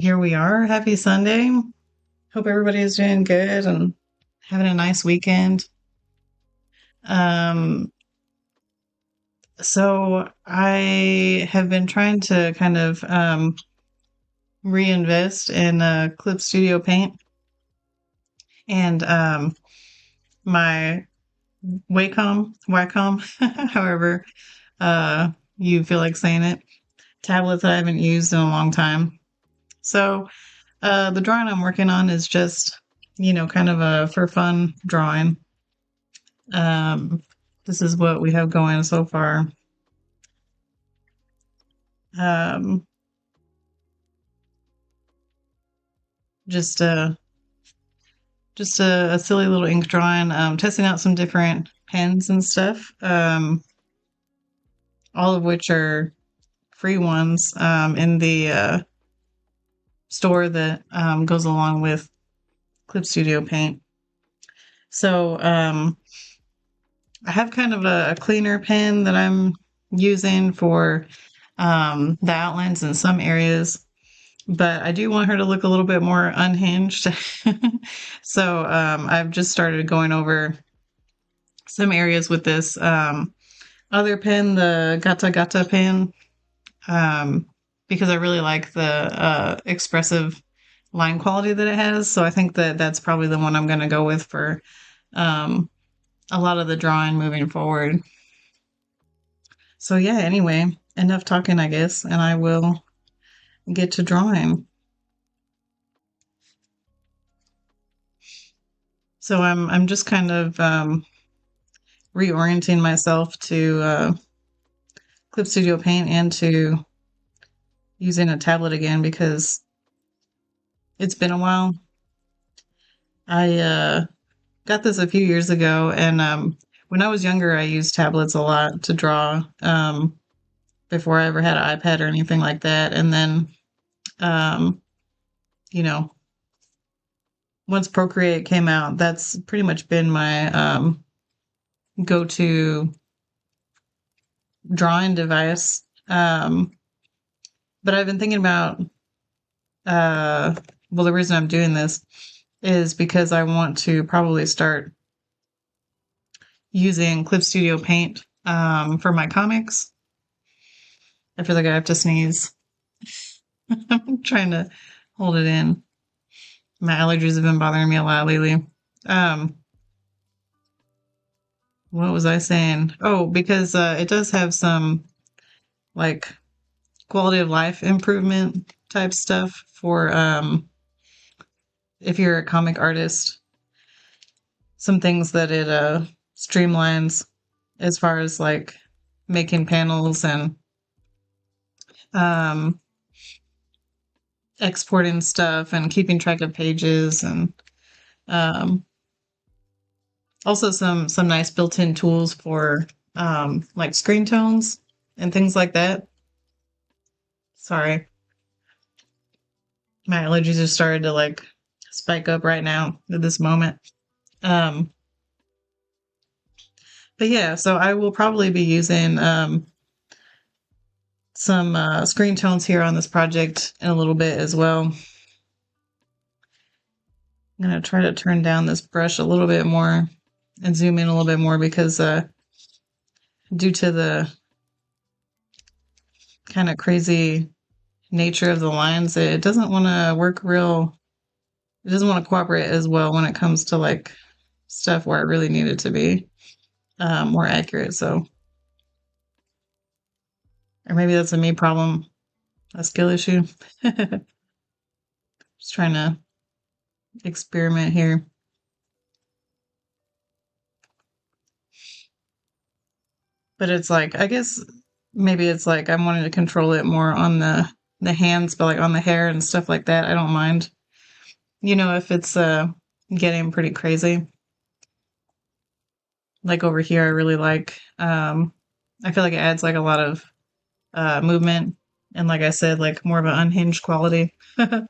Here we are. Happy Sunday. Hope everybody is doing good and having a nice weekend. Um, so I have been trying to kind of reinvest in Clip Studio Paint and my Wacom, however you feel like saying it, tablet that I haven't used in a long time. So the drawing I'm working on is just, kind of a for fun drawing. Um, this is what we have going so far. Um, just a a silly little ink drawing. Testing out some different pens and stuff. All of which are free ones in the store that goes along with Clip Studio Paint. So I have kind of a cleaner pen that I'm using for the outlines in some areas, but I do want her to look a little bit more unhinged. So I've just started going over some areas with this other pen, the Gata Gata pen, because I really like the expressive line quality that it has. So I think that that's probably the one I'm going to go with for um, a lot of the drawing moving forward. So yeah, anyway, enough talking, I guess, and I will get to drawing. So I'm just kind of reorienting myself to Clip Studio Paint and to using a tablet again because it's been a while. I got this a few years ago, and when I was younger, I used tablets a lot to draw before I ever had an iPad or anything like that. And then, um, you know, once Procreate came out, that's pretty much been my go-to drawing device. But I've been thinking about, well, the reason I'm doing this is because I want to probably start using Clip Studio Paint for my comics. I feel like I have to sneeze. I'm trying to hold it in. My allergies have been bothering me a lot lately. Um, what was I saying? Oh, because it does have some like quality of life improvement type stuff for if you're a comic artist. Some things that it streamlines as far as like making panels and um exporting stuff and keeping track of pages and um also some nice built-in tools for like screen tones and things like that. Sorry, my allergies have started to like spike up right now at this moment. Um but yeah, so I will probably be using some screen tones here on this project in a little bit as well. I'm going to try to turn down this brush a little bit more and zoom in a little bit more because due to the kind of crazy nature of the lines, it doesn't want to work it doesn't want to cooperate as well when it comes to like stuff where I really need it to be more accurate. So, or maybe that's a me problem, a skill issue. Just trying to experiment here. But it's like, I guess maybe it's like I'm wanting to control it more on the hands, but like on the hair and stuff like that, I don't mind. If it's getting pretty crazy. Like over here, I really like I feel like it adds like a lot of movement and like I said, like more of an unhinged quality. My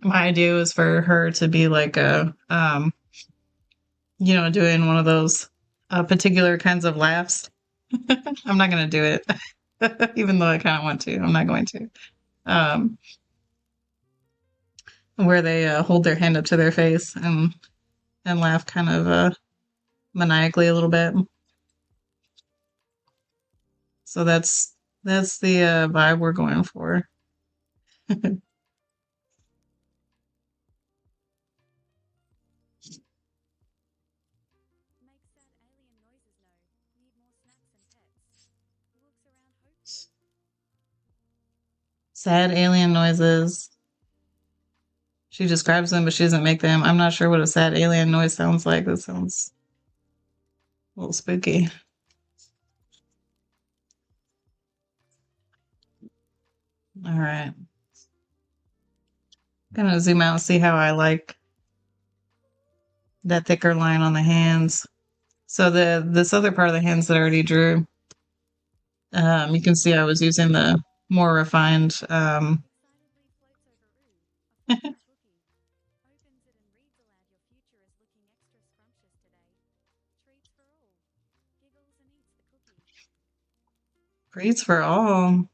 idea was for her to be like a doing one of those particular kinds of laughs. I'm not gonna do it. Even though I kind of want to. I'm not going to. um, where they hold their hand up to their face and laugh kind of maniacally a little bit. So that's the vibe we're going for. Sad alien noises. She describes them, but she doesn't make them. I'm not sure what a sad alien noise sounds like. That sounds a little spooky. All right. Gonna zoom out and see how I like that thicker line on the hands. So this other part of the hands that I already drew, you can see I was using the more refined. Treats for all.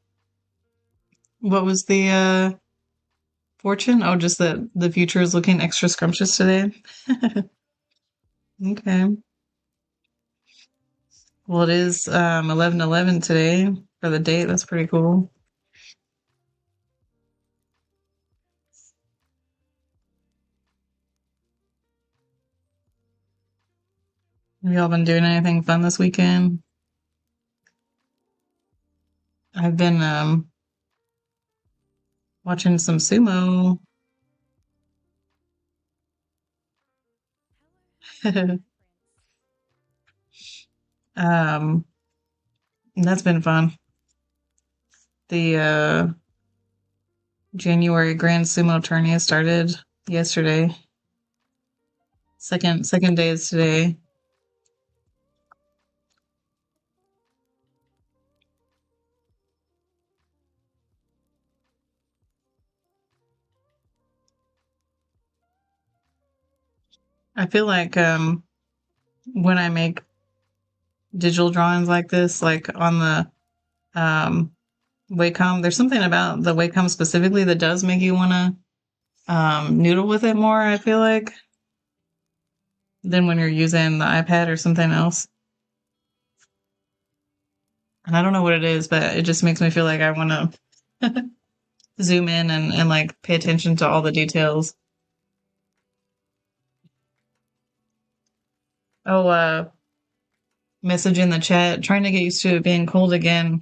What was the fortune? Oh, just that the future is looking extra scrumptious today. Okay. Well, it is 11/11 today for the date. That's pretty cool. Have y'all been doing anything fun this weekend? I've been watching some sumo. um, that's been fun. The January Grand Sumo Tourney started yesterday. Second day is today. I feel like when I make digital drawings like this, like on the um, Wacom, there's something about the Wacom specifically that does make you want to noodle with it more, I feel like, than when you're using the iPad or something else. And I don't know what it is, but it just makes me feel like I want to zoom in and like pay attention to all the details. Oh, message in the chat, trying to get used to it being cold again.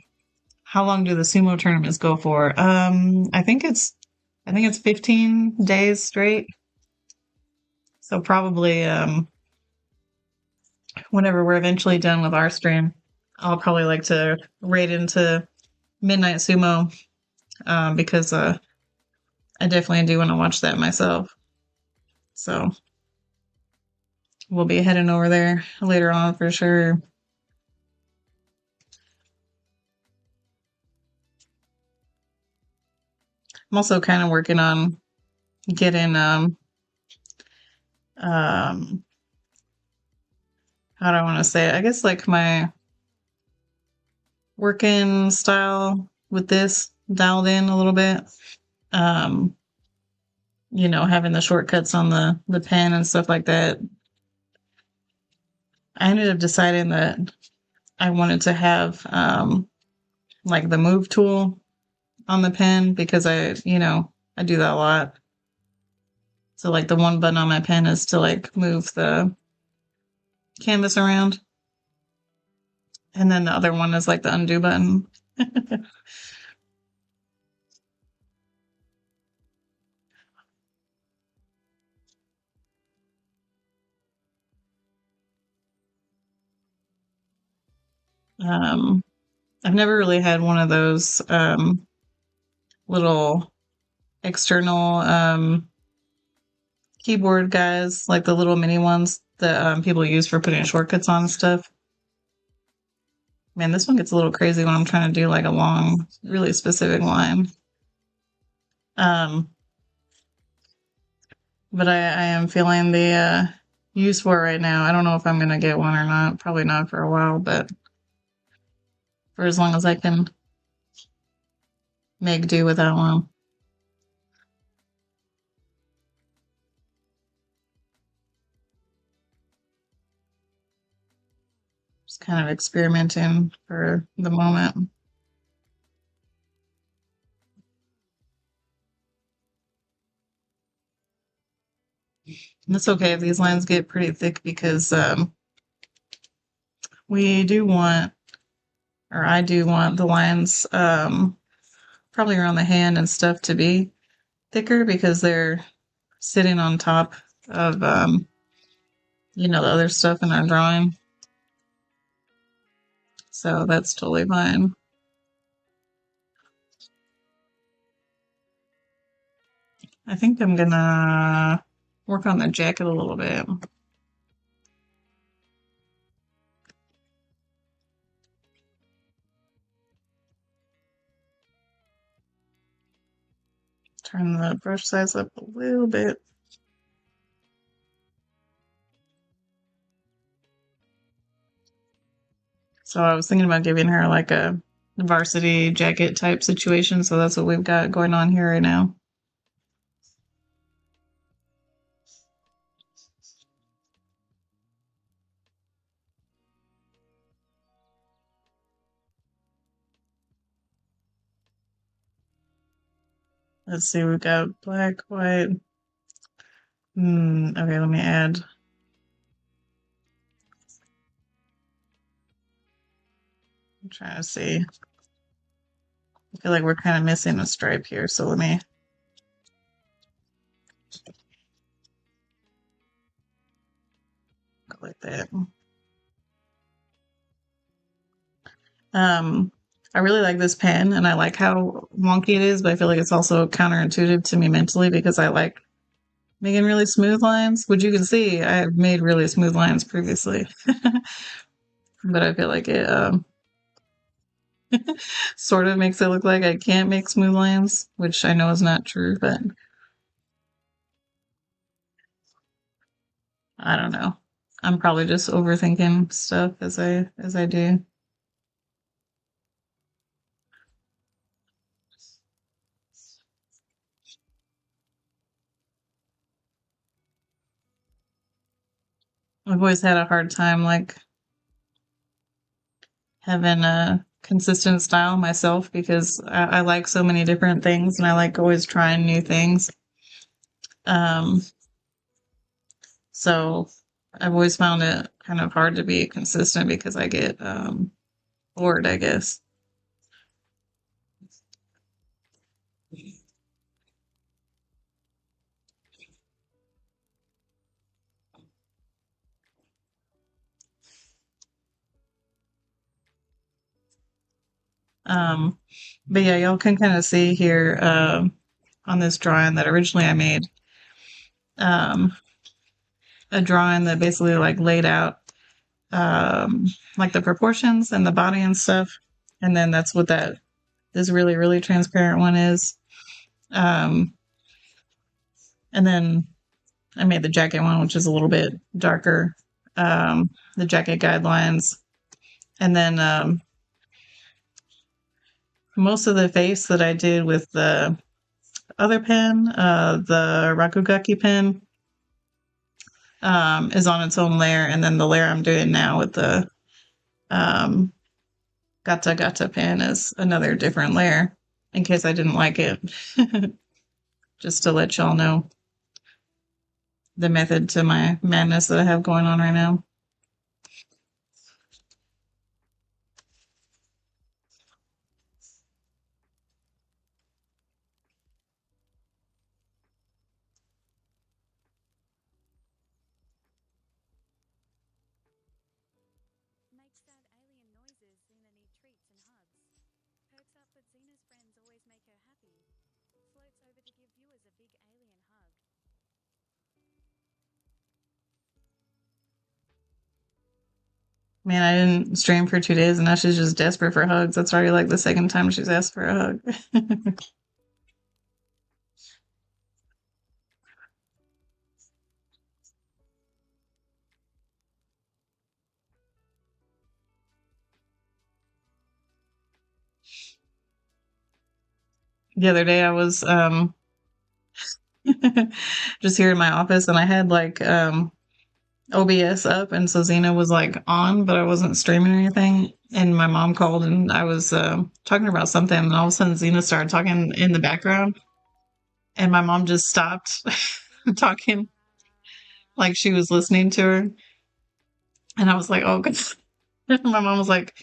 How long do the sumo tournaments go for? I think it's 15 days straight. So probably whenever we're eventually done with our stream, I'll probably like to raid into Midnight Sumo because I definitely do want to watch that myself. So we'll be heading over there later on for sure. I'm also kind of working on getting how do I want to say it? I guess like my working style with this dialed in a little bit. Um, having the shortcuts on the pen and stuff like that. I ended up deciding that I wanted to have like the move tool on the pen because I do that a lot. So like the one button on my pen is to like move the canvas around. And then the other one is like the undo button. I've never really had one of those little external keyboard guys, like the little mini ones that people use for putting shortcuts on and stuff. Man, this one gets a little crazy when I'm trying to do like a long, really specific line. But I am feeling the use for it right now. I don't know if I'm gonna get one or not. Probably not for a while, but for as long as I can make do with that one. Just kind of experimenting for the moment. And it's okay if these lines get pretty thick because we do want, or I do want the lines probably around the hand and stuff to be thicker because they're sitting on top of the other stuff in our drawing. So that's totally fine. I think I'm gonna work on the jacket a little bit. Turn the brush size up a little bit. So I was thinking about giving her like a varsity jacket type situation. So that's what we've got going on here right now. Let's see, we've got black, white. Okay, let me add. I'm trying to see. I feel like we're kind of missing a stripe here, so let me go like that. I really like this pen and I like how wonky it is, but I feel like it's also counterintuitive to me mentally because I like making really smooth lines, which you can see I have made really smooth lines previously. But I feel like it sort of makes it look like I can't make smooth lines, which I know is not true, but I don't know. I'm probably just overthinking stuff as I do. I've always had a hard time like having a consistent style myself because I like so many different things and I like always trying new things. Um, so I've always found it kind of hard to be consistent because I get bored, I guess. Um, but yeah, y'all can kind of see here on this drawing that originally I made um, a drawing that basically like laid out like the proportions and the body and stuff. And then that's what that this really, really transparent one is. Um, and then I made the jacket one, which is a little bit darker, the jacket guidelines. And then most of the face that I did with the other pen, the Rakugaki pen, is on its own layer. And then the layer I'm doing now with the um, Gata Gata pen is another different layer in case I didn't like it. Just to let y'all know the method to my madness that I have going on right now. Makes sad alien noises, Xena need treats and hugs. Perks up but Xena's friends always make her happy. Floats over to give viewers a big alien hug. Man, I didn't stream for 2 days and now she's just desperate for hugs. That's already like the second time she's asked for a hug. the other day I was just here in my office and I had like OBS up and so Xena was like on, but I wasn't streaming or anything. And my mom called and I was talking about something and all of a sudden Xena started talking in the background and my mom just stopped talking like she was listening to her. And I was like, oh god. My mom was like,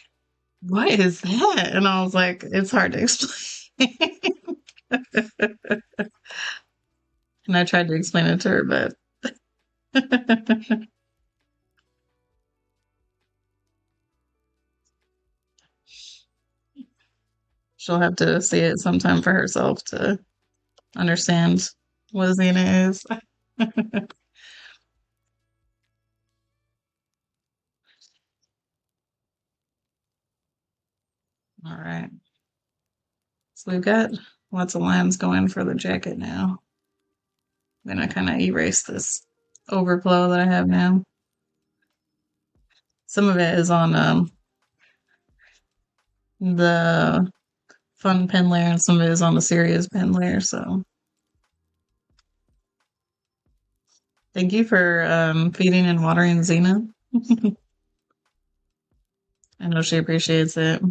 what is that? And I was like, it's hard to explain. And I tried to explain it to her, but she'll have to see it sometime for herself to understand what Xena is. All right. So we've got lots of lines going for the jacket now. I'm going to kind of erase this overflow that I have now. Some of it is on the fun pen layer and some of it is on the serious pen layer. So thank you for feeding and watering Xena. I know she appreciates it.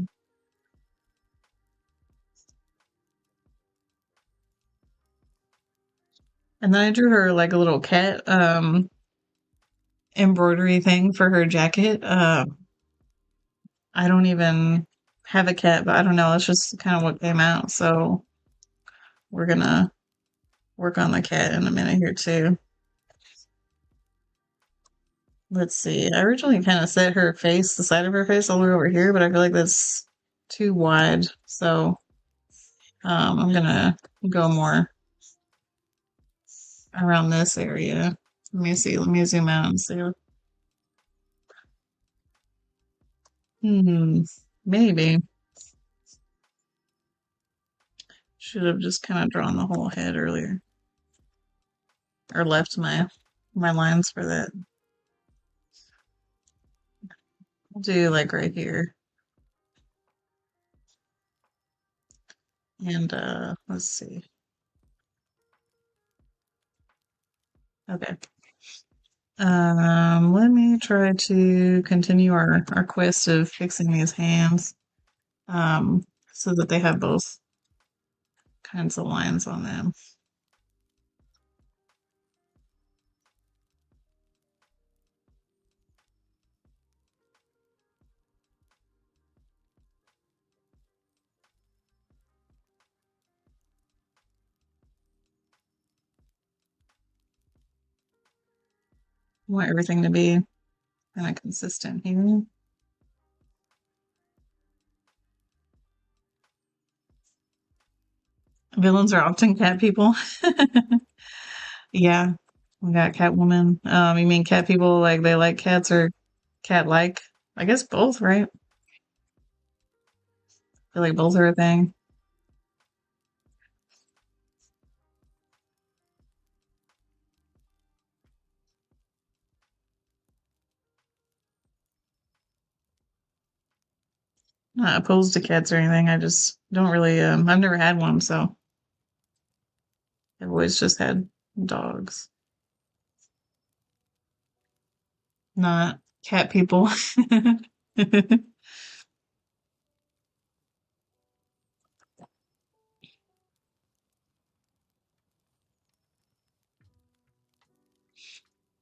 And then I drew her like a little cat embroidery thing for her jacket. I don't even have a cat, but I don't know. It's just kind of what came out. So we're gonna work on the cat in a minute here too. Let's see. I originally kind of set her face, the side of her face, all the way over here, but I feel like that's too wide. So I'm gonna go more around this area. Let me see. Let me zoom out and see. Hmm. Maybe should have just kind of drawn the whole head earlier, or left my lines for that. I'll do like right here, and let's see. Okay. Let me try to continue our quest of fixing these hands, so that they have both kinds of lines on them. I want everything to be kind of consistent here. Villains are often cat people. Yeah, we got Catwoman. You mean cat people like they like cats or cat like? I guess both, right? I feel like both are a thing. Not opposed to cats or anything. I just don't really. I've never had one, so I've always just had dogs. Not cat people.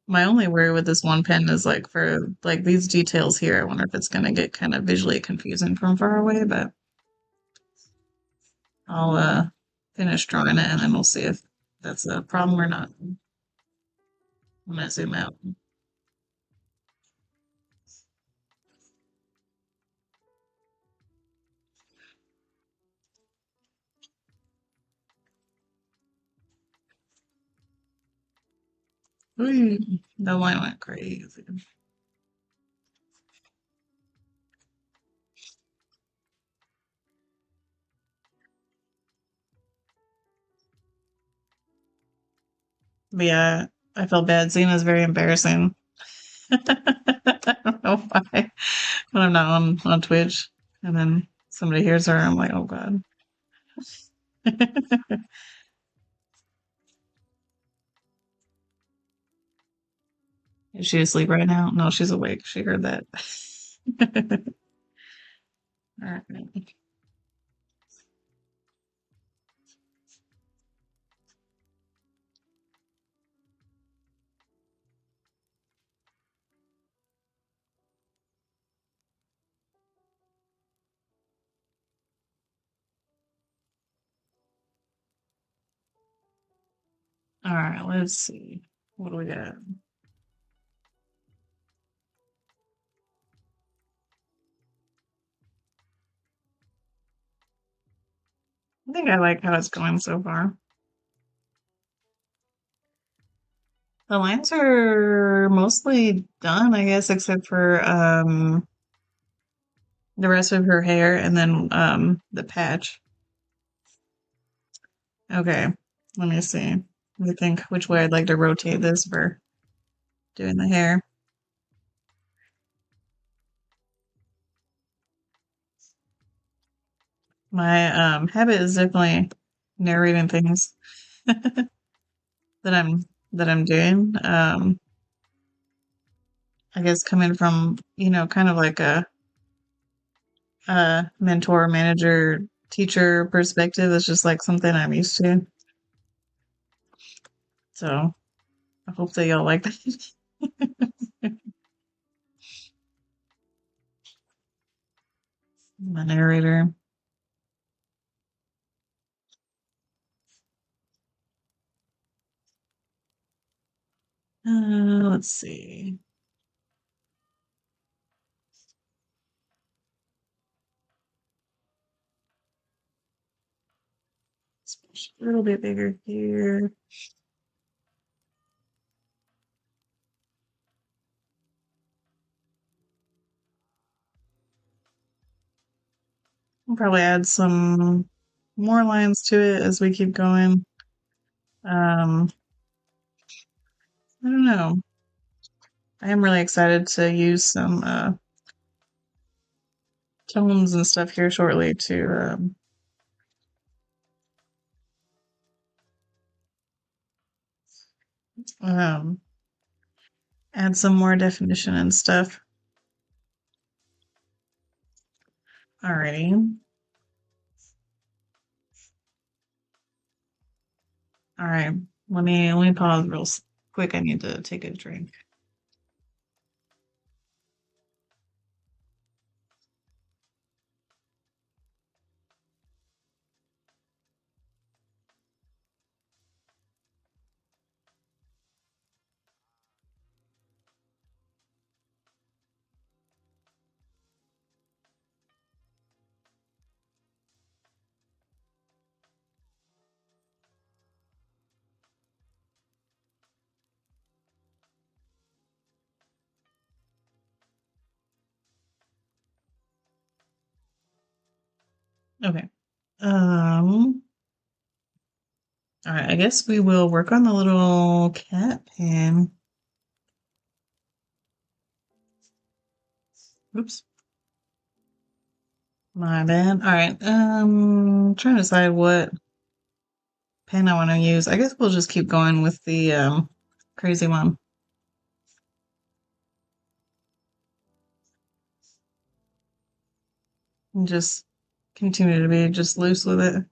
My only worry with this one pen is like for like these details here. I wonder if it's gonna get kind of visually confusing from far away, but I'll finish drawing it and then we'll see if that's a problem or not. I'm gonna zoom out. Ooh, the line went crazy. But yeah, I felt bad. Xena's very embarrassing. I don't know why. When I'm not on Twitch and then somebody hears her, I'm like, oh god. Is she asleep right now? No, she's awake. She heard that. All right. All right, let's see. What do we got? I think I like how it's going so far. The lines are mostly done, I guess, except for the rest of her hair and then the patch. Okay, let me see. Let me think which way I'd like to rotate this for doing the hair. My habit is definitely narrating things that I'm doing. I guess coming from, kind of like a mentor, manager, teacher perspective is just like something I'm used to. So I hope that y'all like that. My narrator. Let's see. A little bit bigger here. We'll probably add some more lines to it as we keep going. Um, I don't know. I am really excited to use some tones and stuff here shortly to um, add some more definition and stuff. Alrighty. All right. Let me pause real quick. I need to take a drink. Okay. Um, all right, I guess we will work on the little cat pan. Oops. My bad. All right. Trying to decide what pen I want to use. I guess we'll just keep going with the crazy one and just continue to be just loose with it.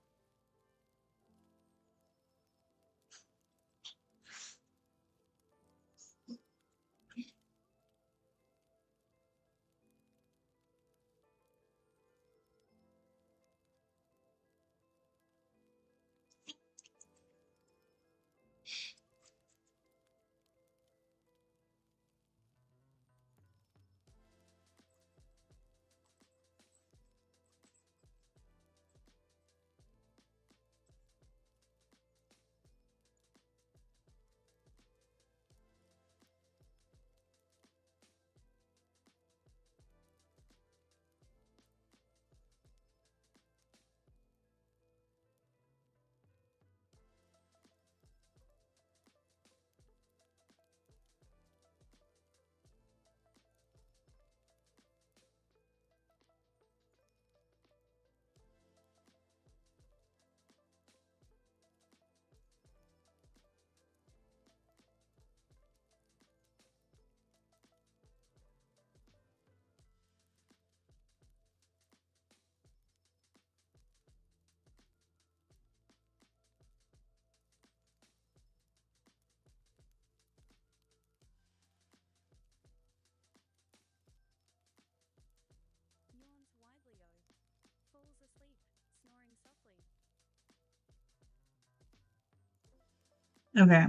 Okay.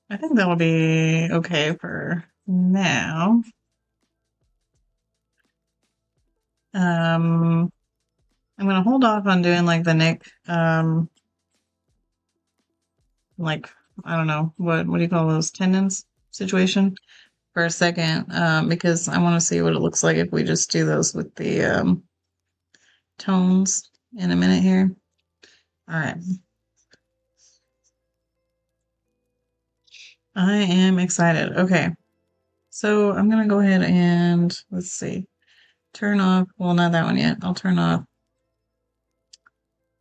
I think that'll be okay for now. I'm gonna hold off on doing like the Nick, like I don't know what do you call those tendons situation for a second, because I want to see what it looks like if we just do those with the tones in a minute here. All right. I am excited. Okay. So I'm gonna go ahead and let's see. Turn off, well, not that one yet. I'll turn off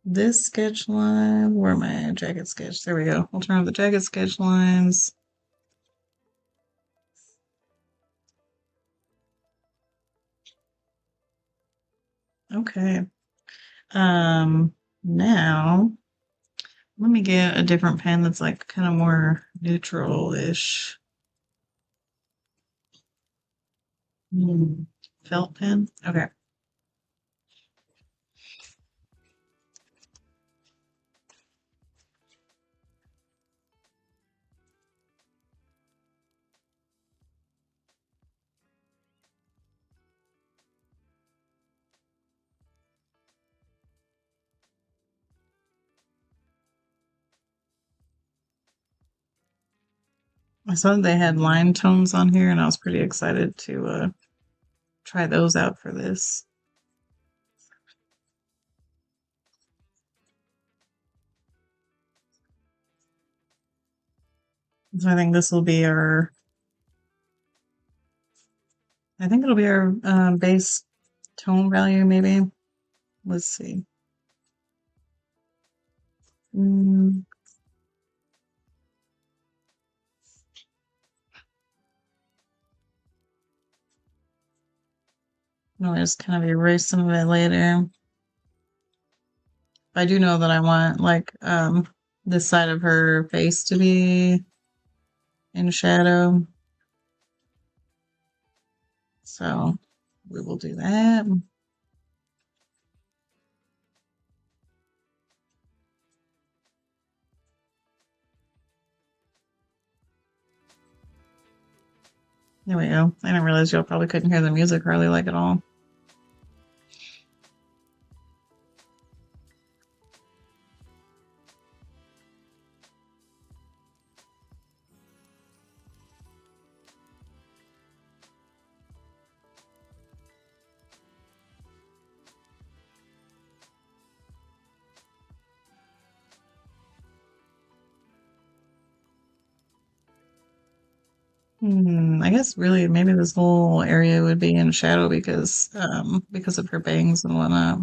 this sketch line. Where am I? Jagged sketch. There we go. I'll turn off the jagged sketch lines. Okay. Now let me get a different pen that's like kind of more neutral-ish. Felt pen. Okay. I saw they had line tones on here, and I was pretty excited to try those out for this. So I think this will be our. I think it'll be our base tone value, maybe. Let's see. Mm, no, I just kind of erase some of it later. I do know that I want like this side of her face to be in shadow. So we will do that. There we go. I didn't realize y'all probably couldn't hear the music hardly like at all. I guess really maybe this whole area would be in shadow because of her bangs and whatnot.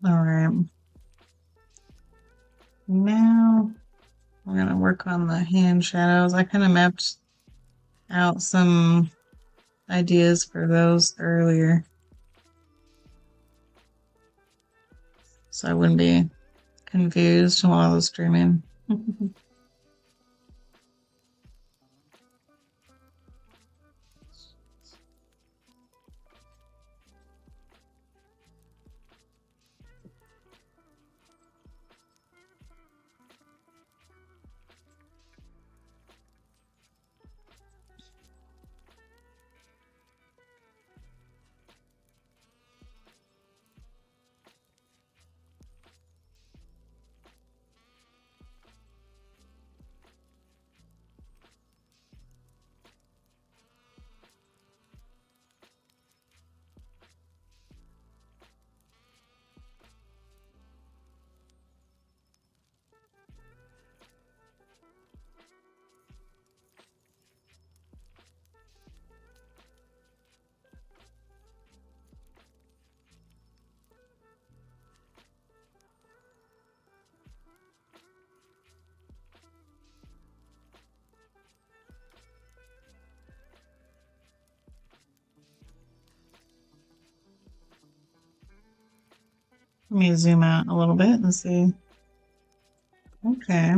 All right. Now we're gonna work on the hand shadows. I kind of mapped out some ideas for those earlier, so I wouldn't be confused while I was streaming. Let me zoom out a little bit and see. Okay.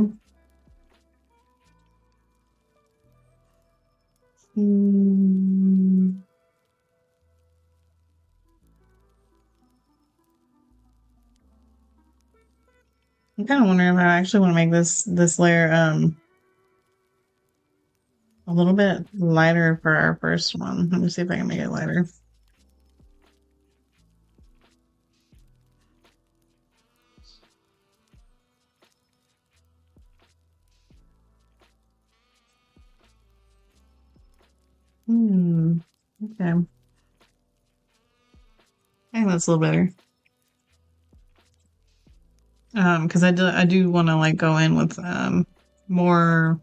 I'm kind of wondering if I actually want to make this layer a little bit lighter for our first one. Let me see if I can make it lighter. Okay. I think that's a little better. Because I do want to like go in with more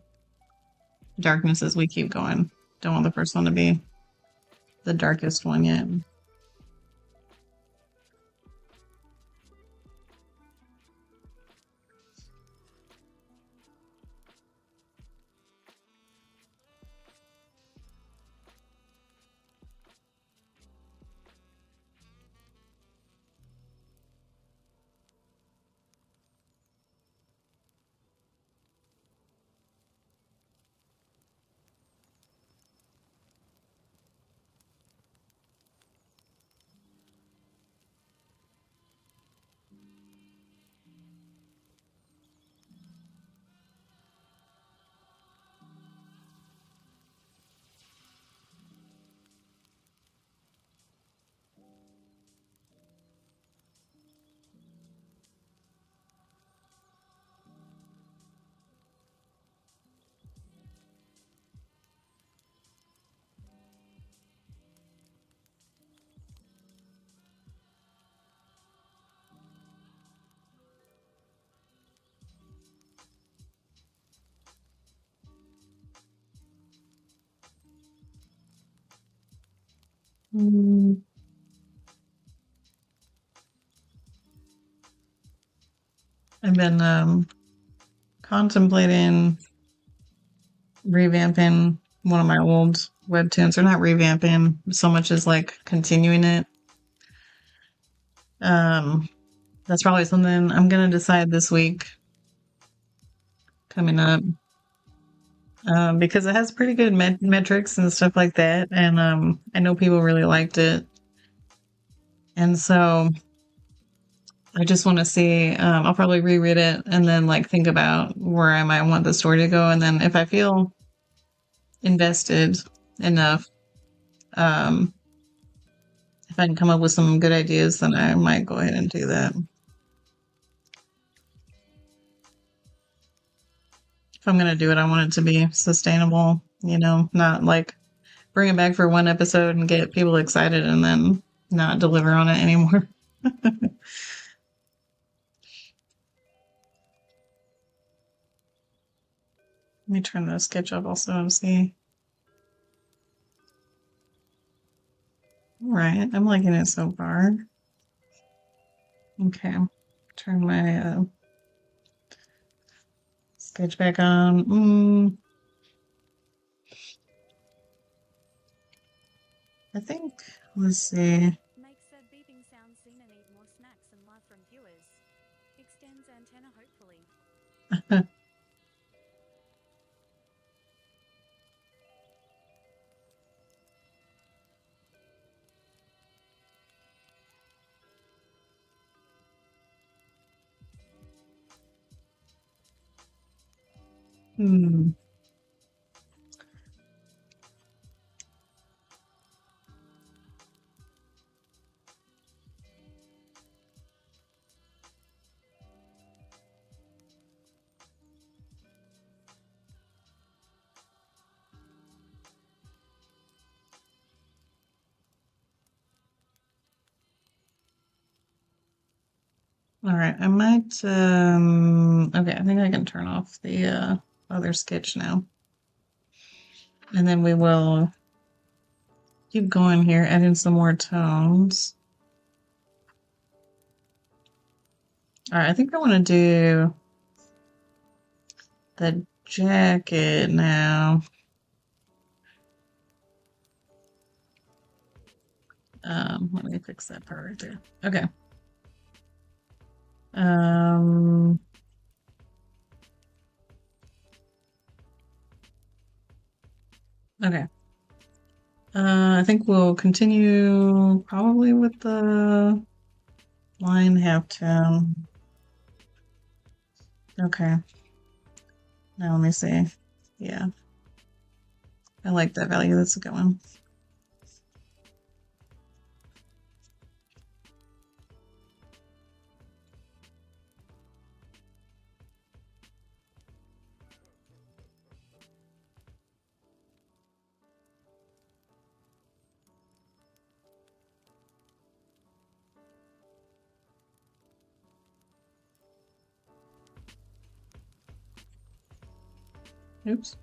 darkness as we keep going. Don't want the first one to be the darkest one yet. Mm, I've been contemplating revamping one of my old webtoons, or not revamping so much as like continuing it. That's probably something I'm gonna decide this week coming up. Because it has pretty good metrics and stuff like that, and I know people really liked it, and so I just want to see. I'll probably reread it and then like think about where I might want the story to go, and then if I feel invested enough, um, if I can come up with some good ideas, then I might go ahead and do that. If I'm gonna do it, I want it to be sustainable. Not like bring it back for one episode and get people excited and then not deliver on it anymore. Let me turn the sketch up also and see. All right, I'm liking it so far. Okay, turn my sketch back on. I think, let's see. Makes that beeping sound Xena need more snacks and love from viewers. Extends antenna hopefully. Hmm. All right, I might, okay, I think I can turn off the other sketch now. And then we will keep going here, adding some more tones. All right, I think I want to do the jacket now. Let me fix that part right there. Okay. Um, okay. I think we'll continue probably with the line half tone. Okay. Now let me see. Yeah, I like that value. That's a good one. Oops.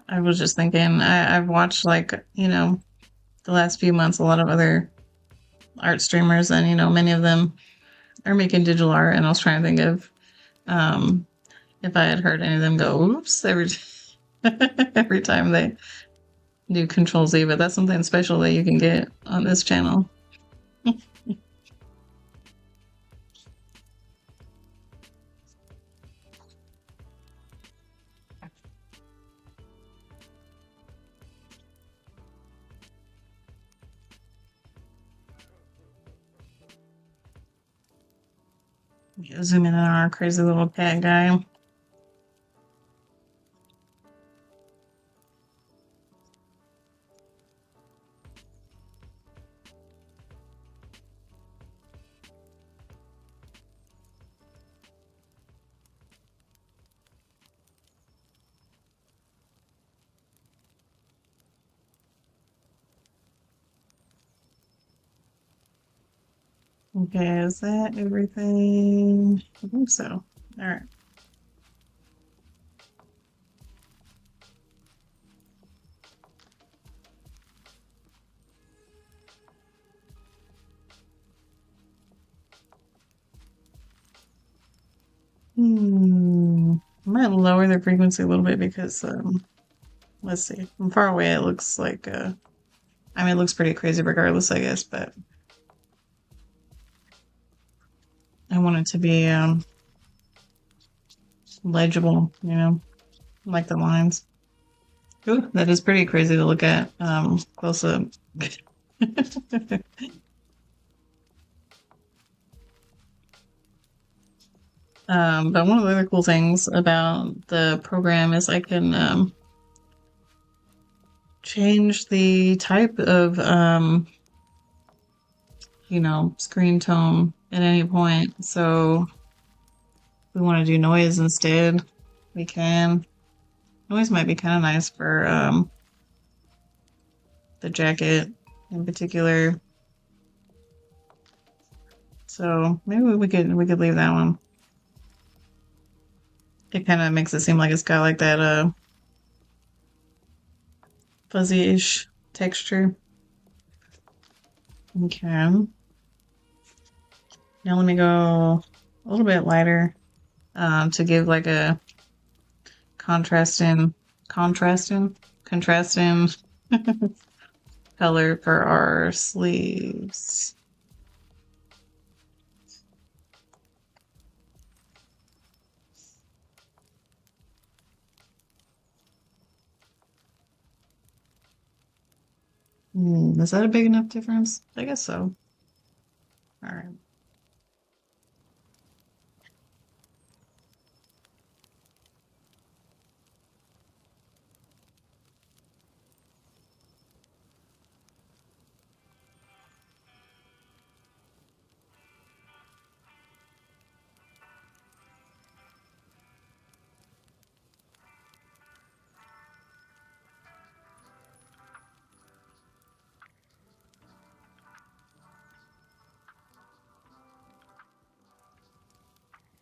I was just thinking, I've watched like, the last few months, a lot of other art streamers, and many of them are making digital art, and I was trying to think of um, if I had heard any of them go oops every time they do Control Z, but that's something special that you can get on this channel. Zoom in on our crazy little cat guy. Okay, is that everything? I think so. All right. I might lower the frequency a little bit because let's see. From far away it looks like I mean it looks pretty crazy regardless, I guess, but I want it to be legible, like the lines. Ooh, that is pretty crazy to look at close up. But one of the other cool things about the program is I can change the type of screen tone at any point. So if we want to do noise instead, we can. Noise might be kind of nice for the jacket in particular. So maybe we could leave that one. It kind of makes it seem like it's got like that fuzzy-ish texture. Okay. Now let me go a little bit lighter to give like a contrasting color for our sleeves. Is that a big enough difference? I guess so. All right.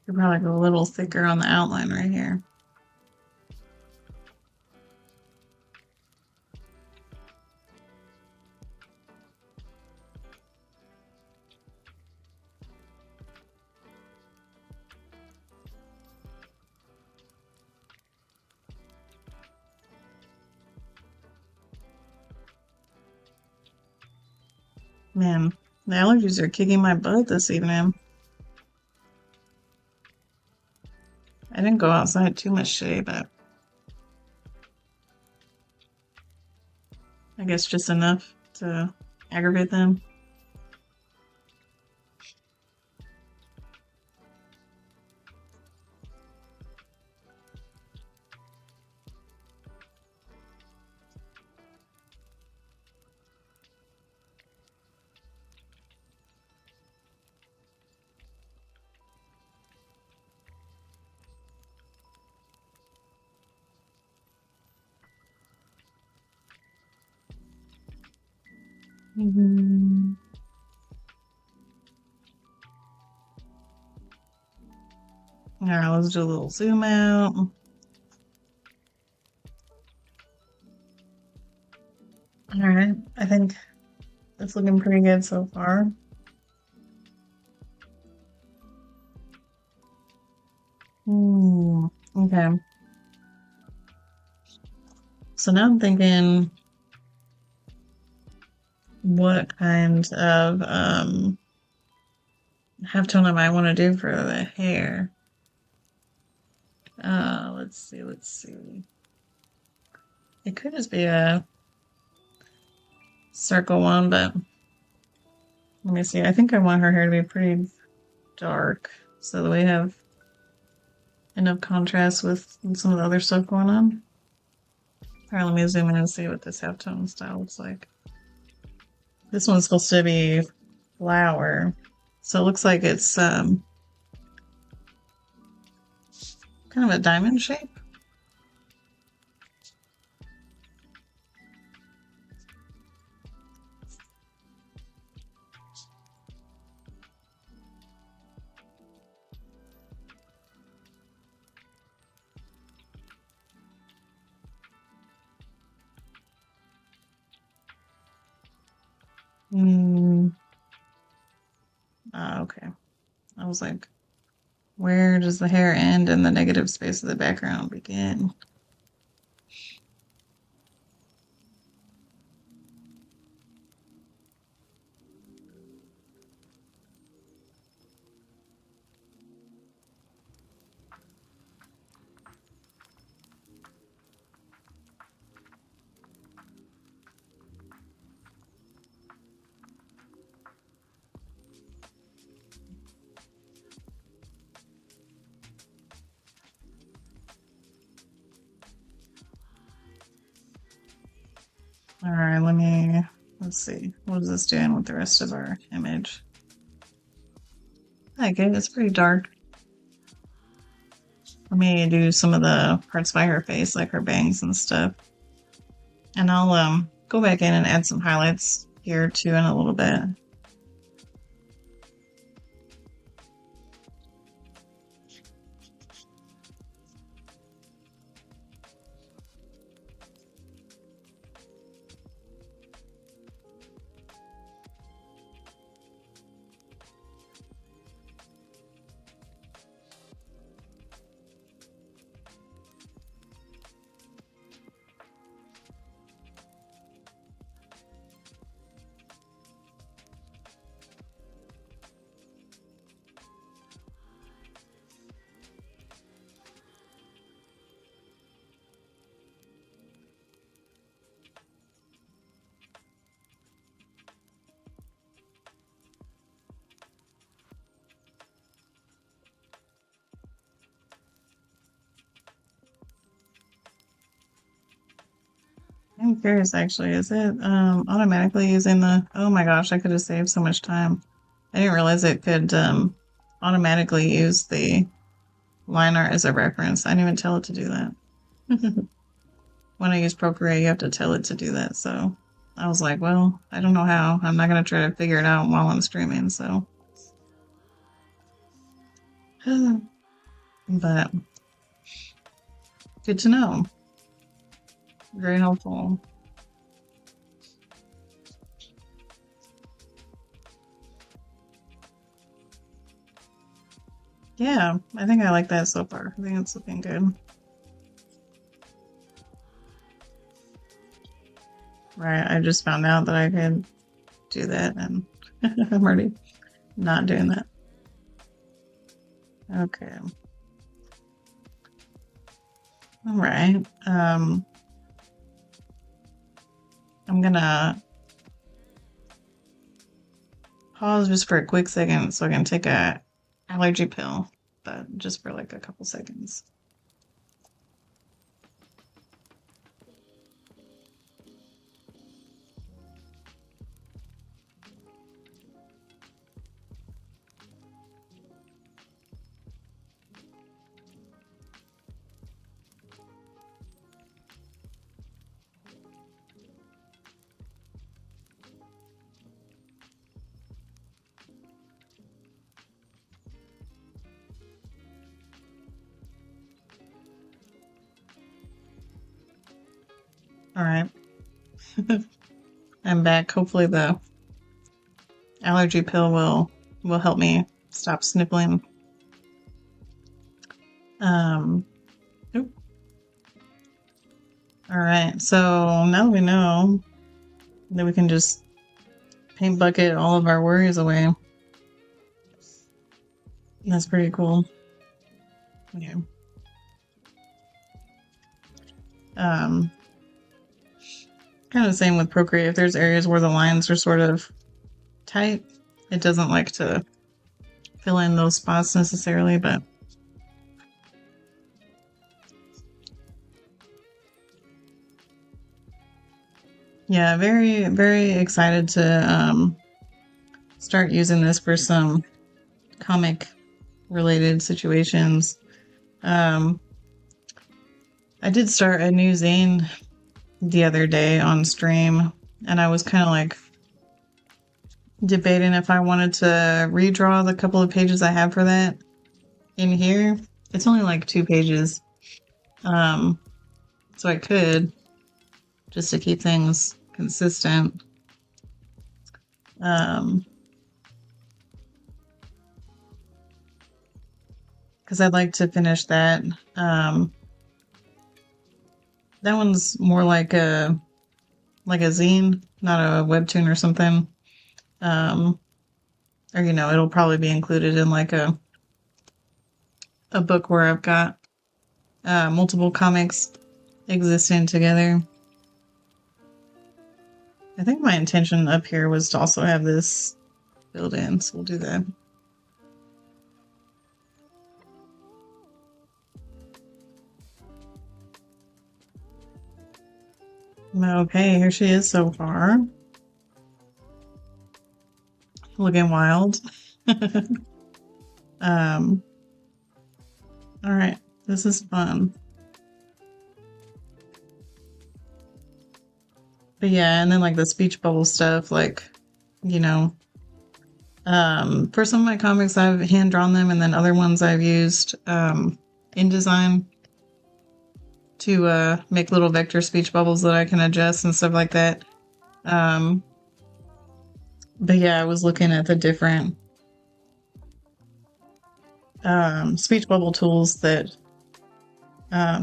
You're probably a little thicker on the outline right here. Man, the allergies are kicking my butt this evening. I didn't go outside too much today, but I guess just enough to aggravate them. Mm-hmm. All right, let's do a little zoom out. All right, I think it's looking pretty good so far. Okay. So now I'm thinking, what kind of halftone I might want to do for the hair. Let's see. It could just be a circle one, but let me see. I think I want her hair to be pretty dark so that we have enough contrast with some of the other stuff going on. All right, let me zoom in and see what this halftone style looks like. This one's supposed to be flower, so it looks like it's kind of a diamond shape. Okay. I was like, where does the hair end and the negative space of the background begin? All right, let's see. What is this doing with the rest of our image? I like it. It's pretty dark. Let me do some of the parts by her face, like her bangs and stuff. And I'll go back in and add some highlights here too in a little bit. I'm curious actually, is it automatically using the, oh my gosh, I could have saved so much time. I didn't realize it could automatically use the line art as a reference. I didn't even tell it to do that. When I use Procreate, you have to tell it to do that. So I was like, well, I don't know how. I'm not going to try to figure it out while I'm streaming. So, but good to know. Very helpful. Yeah, I think I like that so far. I think it's looking good. Right, I just found out that I could do that, and I'm already not doing that. Okay. All right. I'm gonna pause just for a quick second so I can take a allergy pill, but just for like a couple seconds. All right. I'm back. Hopefully the allergy pill will help me stop sniffling. Oop. All right. So now we know that we can just paint bucket all of our worries away. That's pretty cool. Yeah. Kind of the same with Procreate. If there's areas where the lines are sort of tight, it doesn't like to fill in those spots necessarily, but yeah, very, very excited to start using this for some comic related situations. I did start a new zine the other day on stream, and I was kind of like debating if I wanted to redraw the couple of pages I have for that in here. It's only like 2 pages. So I could, just to keep things consistent. Because I'd like to finish that. That one's more like a zine, not a webtoon or something. Or it'll probably be included in like a book where I've got multiple comics existing together. I think my intention up here was to also have this built in, so we'll do that. Okay, here she is so far. Looking wild. All right, this is fun. But yeah, and then like the speech bubble stuff, like, for some of my comics, I've hand drawn them, and then other ones I've used InDesign to make little vector speech bubbles that I can adjust and stuff like that. But yeah, I was looking at the different speech bubble tools that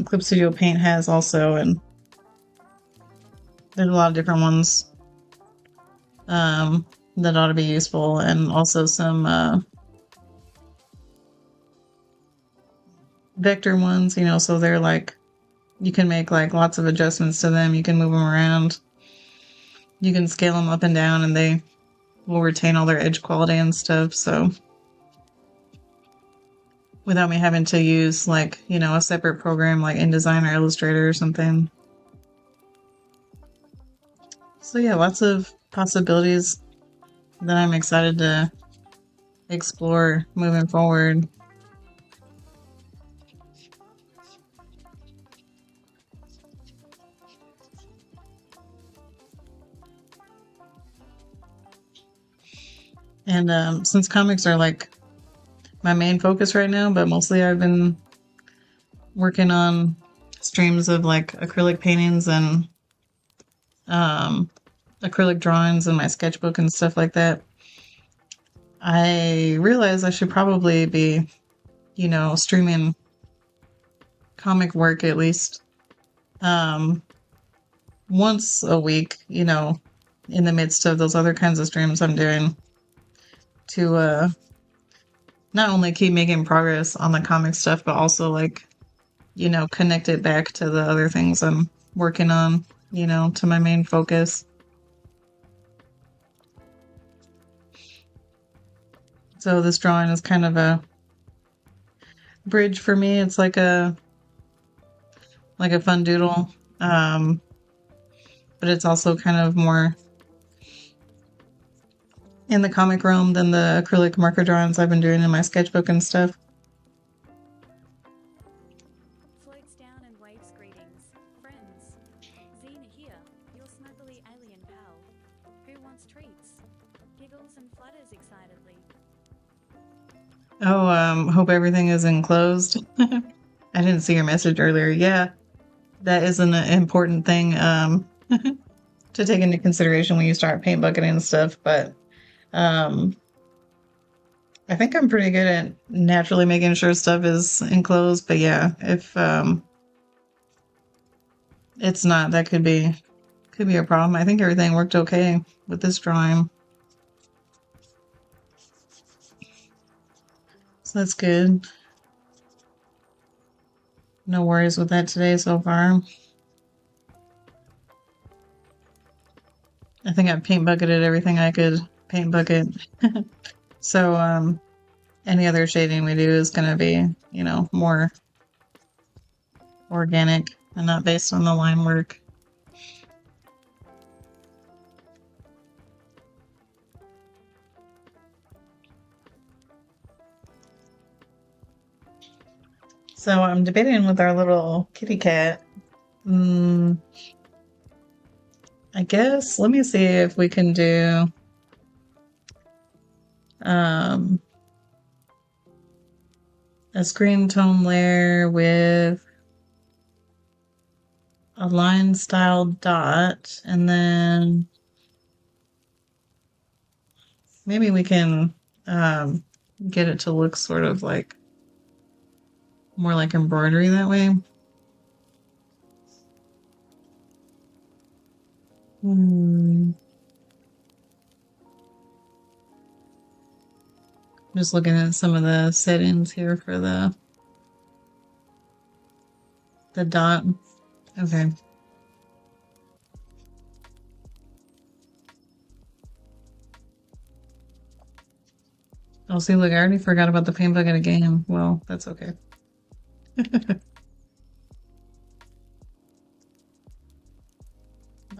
Clip Studio Paint has also, and there's a lot of different ones that ought to be useful, and also some vector ones, so they're like, you can make like lots of adjustments to them. You can move them around. You can scale them up and down, and they will retain all their edge quality and stuff. So without me having to use like, a separate program like InDesign or Illustrator or something. So yeah, lots of possibilities that I'm excited to explore moving forward. And since comics are like my main focus right now, but mostly I've been working on streams of like acrylic paintings and acrylic drawings in my sketchbook and stuff like that. I realized I should probably be, streaming comic work at least once a week, in the midst of those other kinds of streams I'm doing to not only keep making progress on the comic stuff, but also like, connect it back to the other things I'm working on, to my main focus. So this drawing is kind of a bridge for me. It's like a fun doodle. But it's also kind of more in the comic realm than the acrylic marker drawings I've been doing in my sketchbook and stuff. Floats down and waves greetings. Friends. Xena here, your snuggly alien pal. Who wants treats? Giggles and flutters excitedly. Oh, hope everything is enclosed. I didn't see your message earlier. Yeah, that is an important thing to take into consideration when you start paint bucketing and stuff. But I think I'm pretty good at naturally making sure stuff is enclosed. But yeah, if it's not, that could be a problem. I think everything worked okay with this drawing. So that's good. No worries with that today so far. I think I paint bucketed everything I could paint bucket. So any other shading we do is going to be, more organic and not based on the line work. So I'm debating with our little kitty cat. I guess let me see if we can do a screen tone layer with a line style dot, and then maybe we can get it to look sort of like more like embroidery that way. Just looking at some of the settings here for the dot. Okay. Oh, see, look, I already forgot about the paint bucket again. Well, that's okay.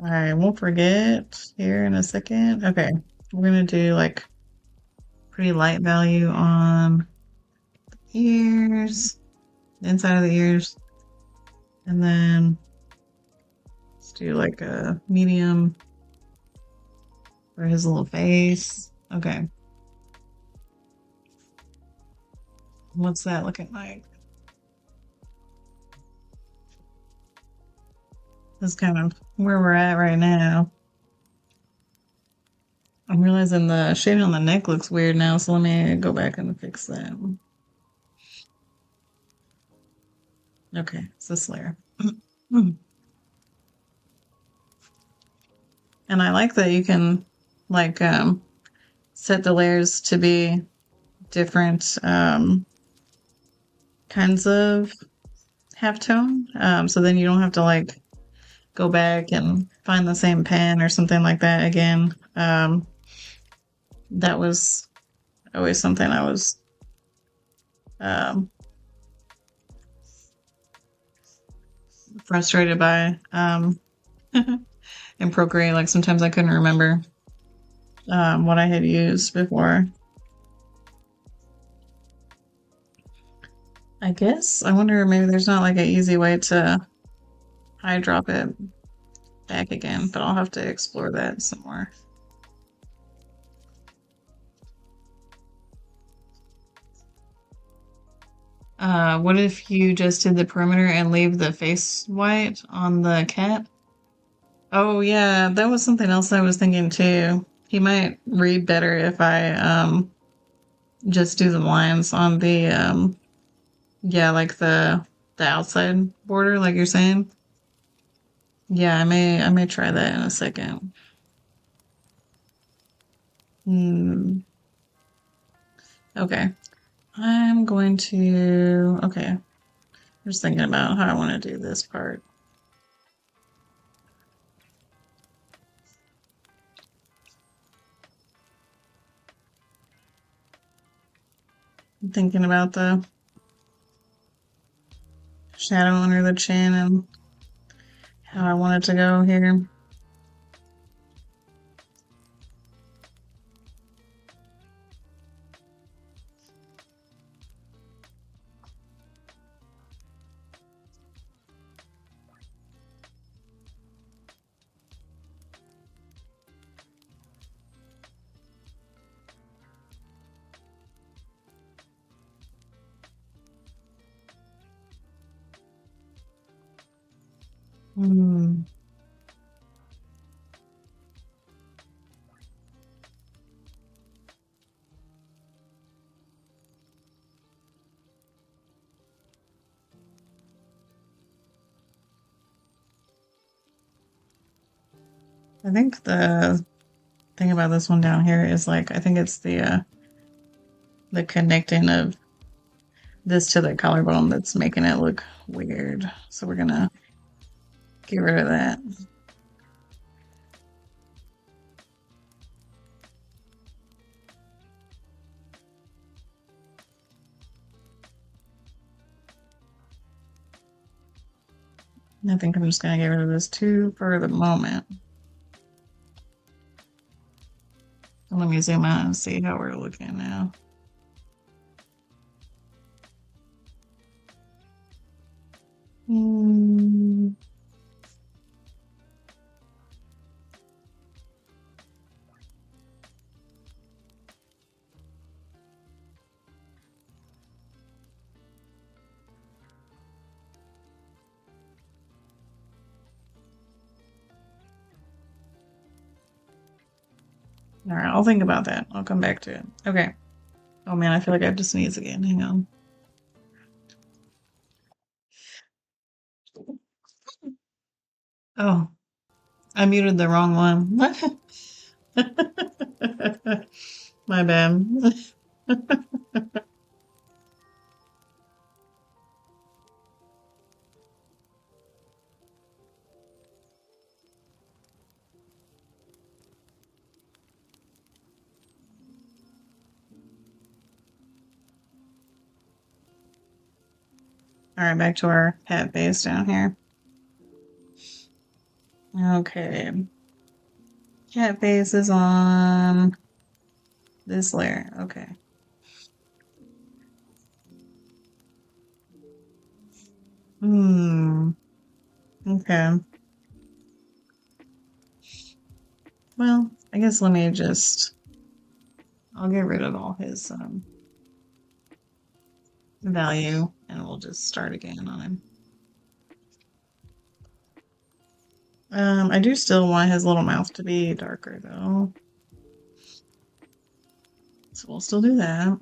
I won't forget here in a second. Okay, we're gonna do like pretty light value on the ears, the inside of the ears, and then let's do like a medium for his little face. Okay. What's that looking like? That's kind of where we're at right now. I'm realizing the shading on the neck looks weird now, so let me go back and fix that. Okay, it's this layer. And I like that you can like set the layers to be different kinds of halftone. So then you don't have to like go back and find the same pen or something like that again. That was always something I was frustrated by in Procreate. Like sometimes I couldn't remember what I had used before. I guess I wonder maybe there's not like an easy way to high drop it back again, but I'll have to explore that some more. What if you just did the perimeter and leave the face white on the cat? Oh yeah, that was something else I was thinking too. He might read better if I just do the lines on the yeah, like the outside border, like you're saying. Yeah, I may try that in a second. Hmm. Okay. I'm going to, okay. I'm just thinking about how I want to do this part. I'm thinking about the shadow under the chin and how I want it to go here. Hmm. I think the thing about this one down here is like, I think it's the connecting of this to the collarbone that's making it look weird. So we're gonna get rid of that. I think I'm just gonna get rid of this too for the moment. Let me zoom out and see how we're looking now. Hmm. All right, I'll think about that. I'll come back to it. Okay. Oh man, I feel like I have to sneeze again. Hang on. Oh, I muted the wrong one. My bad. All right, back to our hat base down here. Okay. Cat face is on this layer. Okay. Hmm. Okay. Well, I guess let me just, I'll get rid of all his value and we'll just start again on him. I do still want his little mouth to be darker though. So we'll still do that.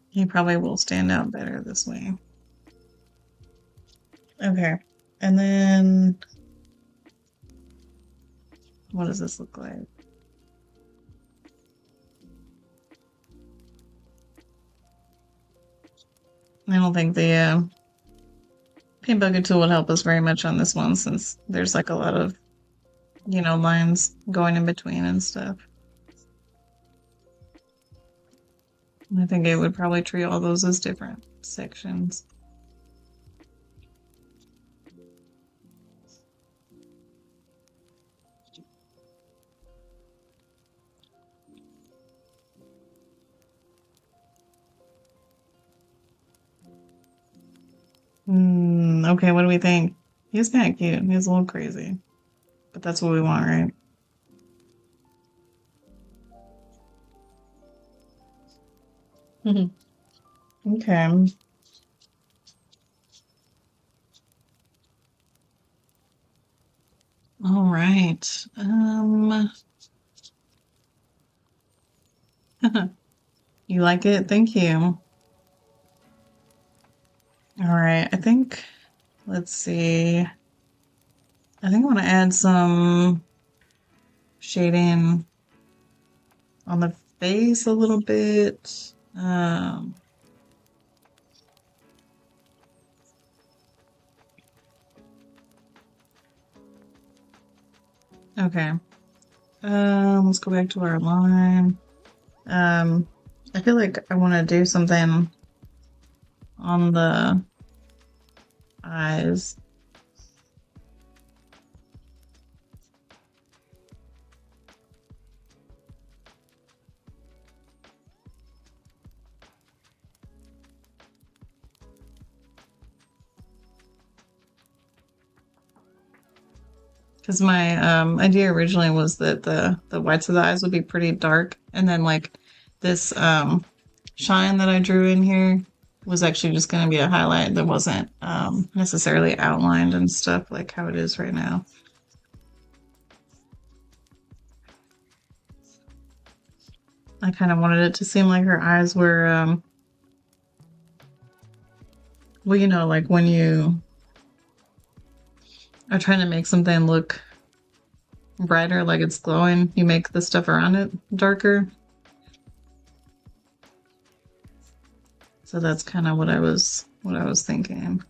He probably will stand out better this way. Okay. And then what does this look like? I don't think the paint bucket tool would help us very much on this one since there's like a lot of, lines going in between and stuff. I think it would probably treat all those as different sections. Okay, what do we think? He's kind of cute. He's a little crazy, but that's what we want, right? Okay. All right. You like it? Thank you. All right, I think, let's see. I think I want to add some shading on the face a little bit. Okay. Let's go back to our line. I feel like I want to do something on the eyes. Because my idea originally was that the whites of the eyes would be pretty dark, and then like this shine that I drew in here was actually just going to be a highlight that wasn't necessarily outlined and stuff like how it is right now. I kind of wanted it to seem like her eyes were, well, you know, like when you are trying to make something look brighter, like it's glowing, you make the stuff around it darker. So that's kind of what I was thinking.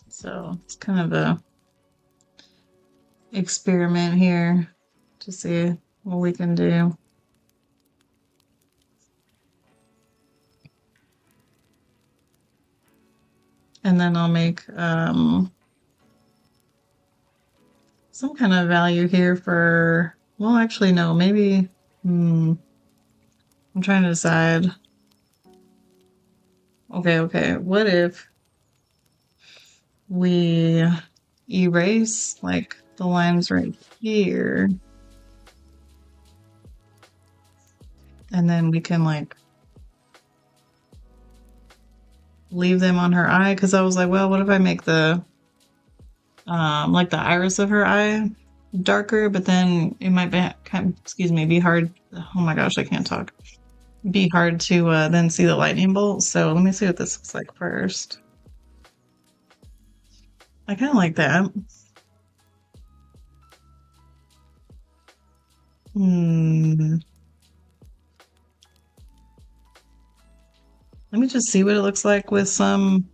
So it's kind of a experiment here to see what we can do. And then I'll make some kind of value here for, well, actually, no, maybe, I'm trying to decide. Okay, what if we erase like the lines right here, and then we can like leave them on her eye? Because I was like, well, what if I make the like the iris of her eye darker, but then it might be, excuse me, be hard. Oh my gosh, I can't talk. Be hard to then see the lightning bolt. So let me see what this looks like first. I kind of like that. Let me just see what it looks like with some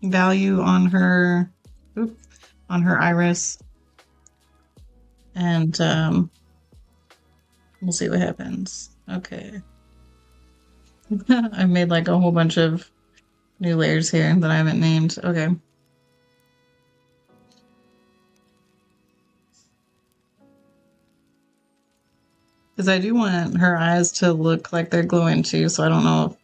value on her, on her iris, and we'll see what happens. Okay. I've made like a whole bunch of new layers here that I haven't named. Okay. Because I do want her eyes to look like they're glowing too, so I don't know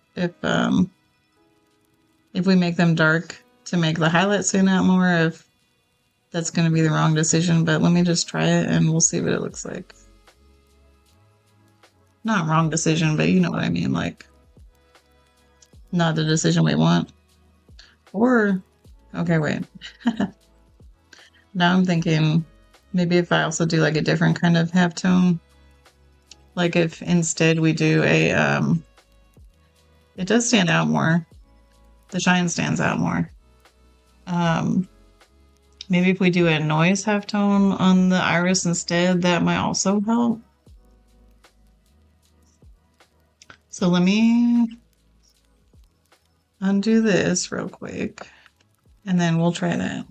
if we make them dark to make the highlight stand out more, if that's going to be the wrong decision, but let me just try it and we'll see what it looks like. Not wrong decision, but you know what I mean, like not the decision we want. Or, okay, wait. Now I'm thinking maybe if I also do like a different kind of halftone, like if instead we do a, it does stand out more. The shine stands out more. Maybe if we do a noise halftone on the iris instead, that might also help. So let me undo this real quick, and then we'll try that.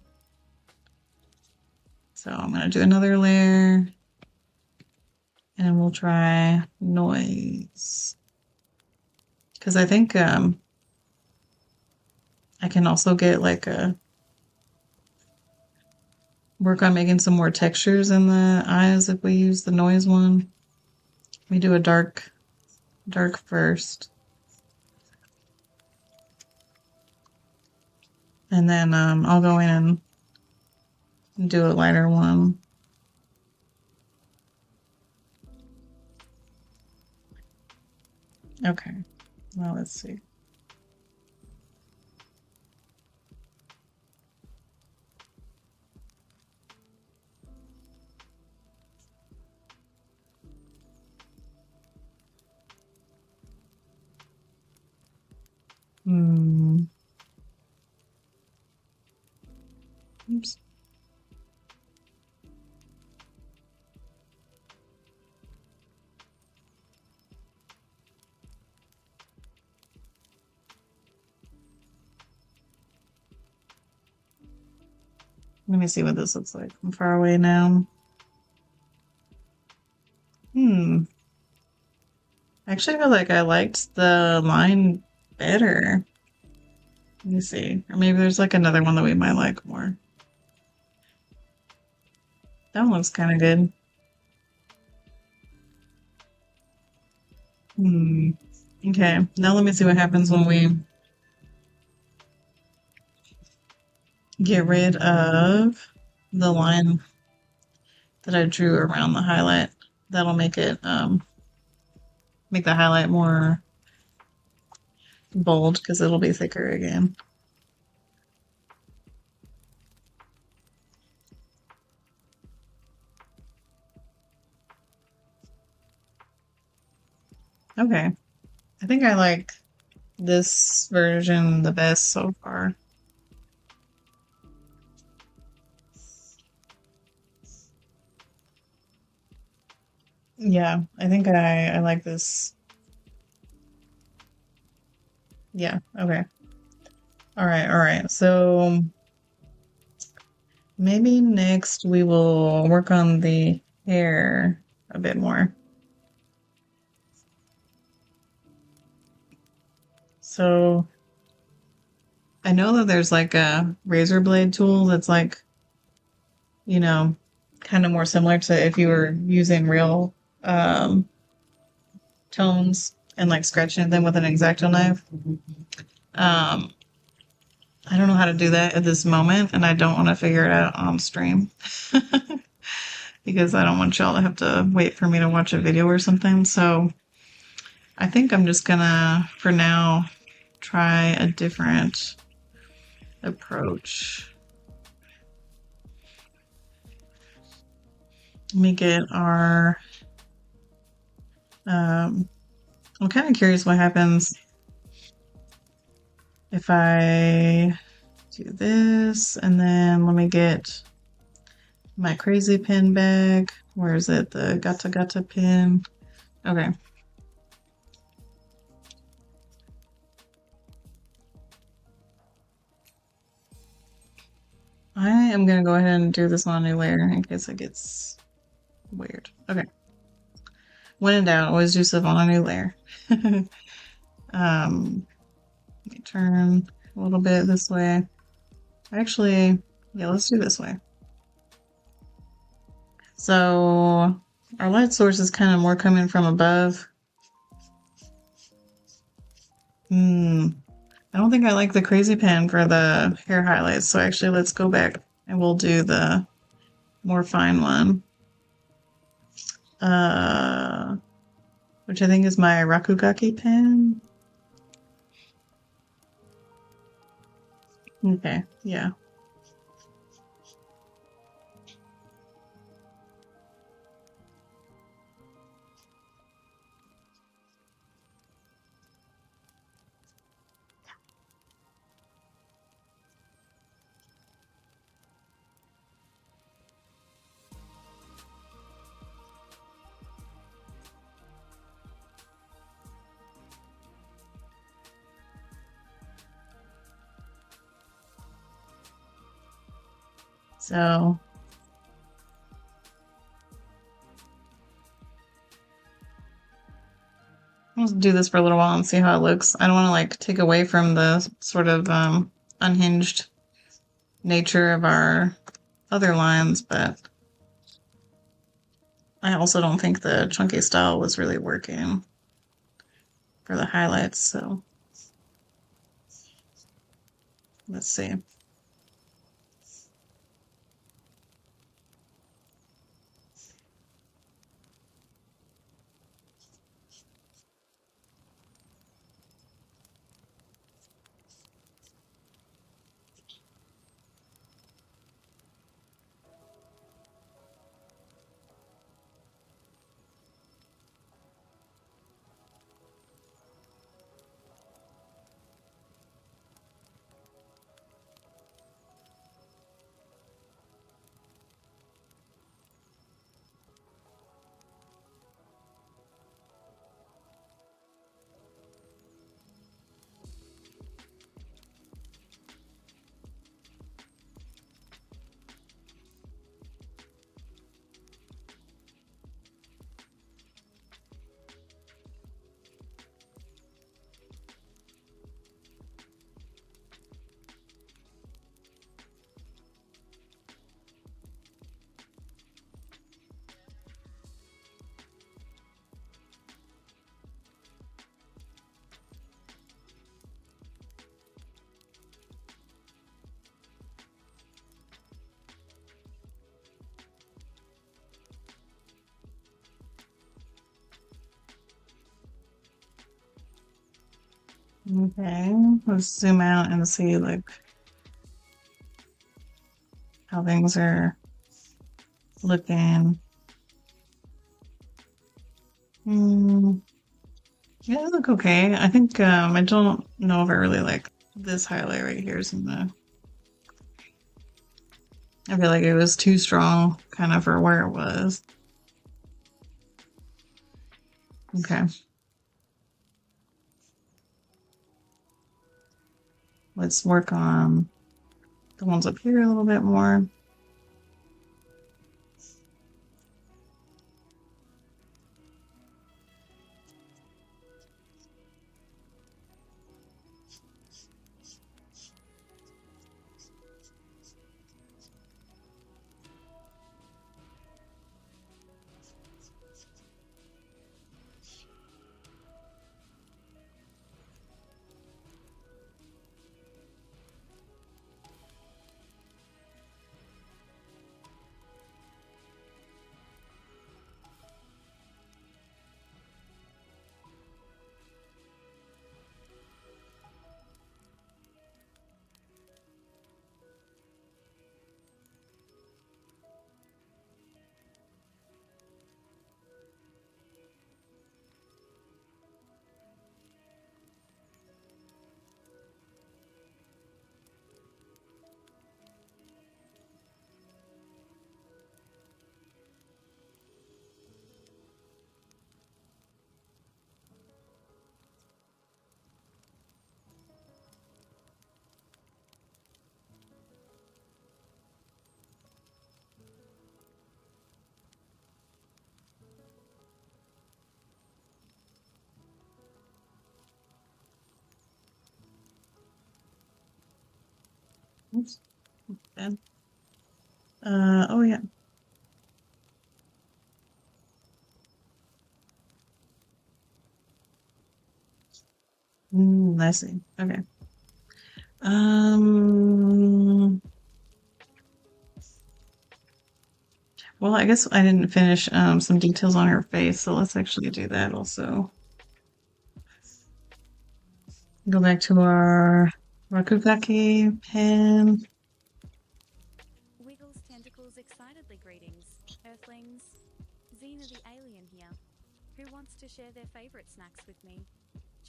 So I'm going to do another layer, and we'll try noise. Because I think I can also get like a, work on making some more textures in the eyes if we use the noise one. We do a dark first. And then I'll go in and do a lighter one. Okay, well, let's see. Hmm. Oops. Let me see what this looks like from far away now. Hmm. Actually, I feel like I liked the line better. Let me see. Or maybe there's like another one that we might like more. That one looks kind of good. Hmm. Okay. Now let me see what happens when we get rid of the line that I drew around the highlight. That'll make it make the highlight more bold because it'll be thicker again. Okay. I think I like this version the best so far. Yeah, I think I like this. Yeah, okay. All right, all right. So maybe next we will work on the hair a bit more. So I know that there's like a razor blade tool that's like, you know, kind of more similar to if you were using real um, tones and like scratching them with an X-Acto knife. Um, I don't know how to do that at this moment, and I don't want to figure it out on stream because I don't want y'all to have to wait for me to watch a video or something. So I think I'm just gonna, for now, try a different approach. Let me get our. I'm kind of curious what happens if I do this, and then let me get my crazy pin bag. Where is it? The Gata Gata pin. Okay. I am going to go ahead and do this on a new layer in case it gets weird. Okay. When in doubt, always do stuff on a new layer. Let me turn a little bit this way. Actually, yeah, let's do this way. So our light source is kind of more coming from above. I don't think I like the crazy pen for the hair highlights. So actually, let's go back and we'll do the more fine one. Which I think is my Rakugaki pen. Okay, yeah. So I'll do this for a little while and see how it looks. I don't want to like take away from the sort of unhinged nature of our other lines, but I also don't think the chunky style was really working for the highlights. So let's see. Okay, let's zoom out and see like how things are looking. Hmm. Yeah, they look okay. I think I don't know if I really like this highlight right here. I feel like it was too strong kind of for where it was. Okay. Let's work on the ones up here a little bit more. Oops. Bad. Oh yeah. I see. Okay. Um, well, I guess I didn't finish some details on her face, so let's actually do that also. Go back to our Rakugaki pen. Wiggles tentacles excitedly greetings, Earthlings. Xena the alien here. Who wants to share their favorite snacks with me?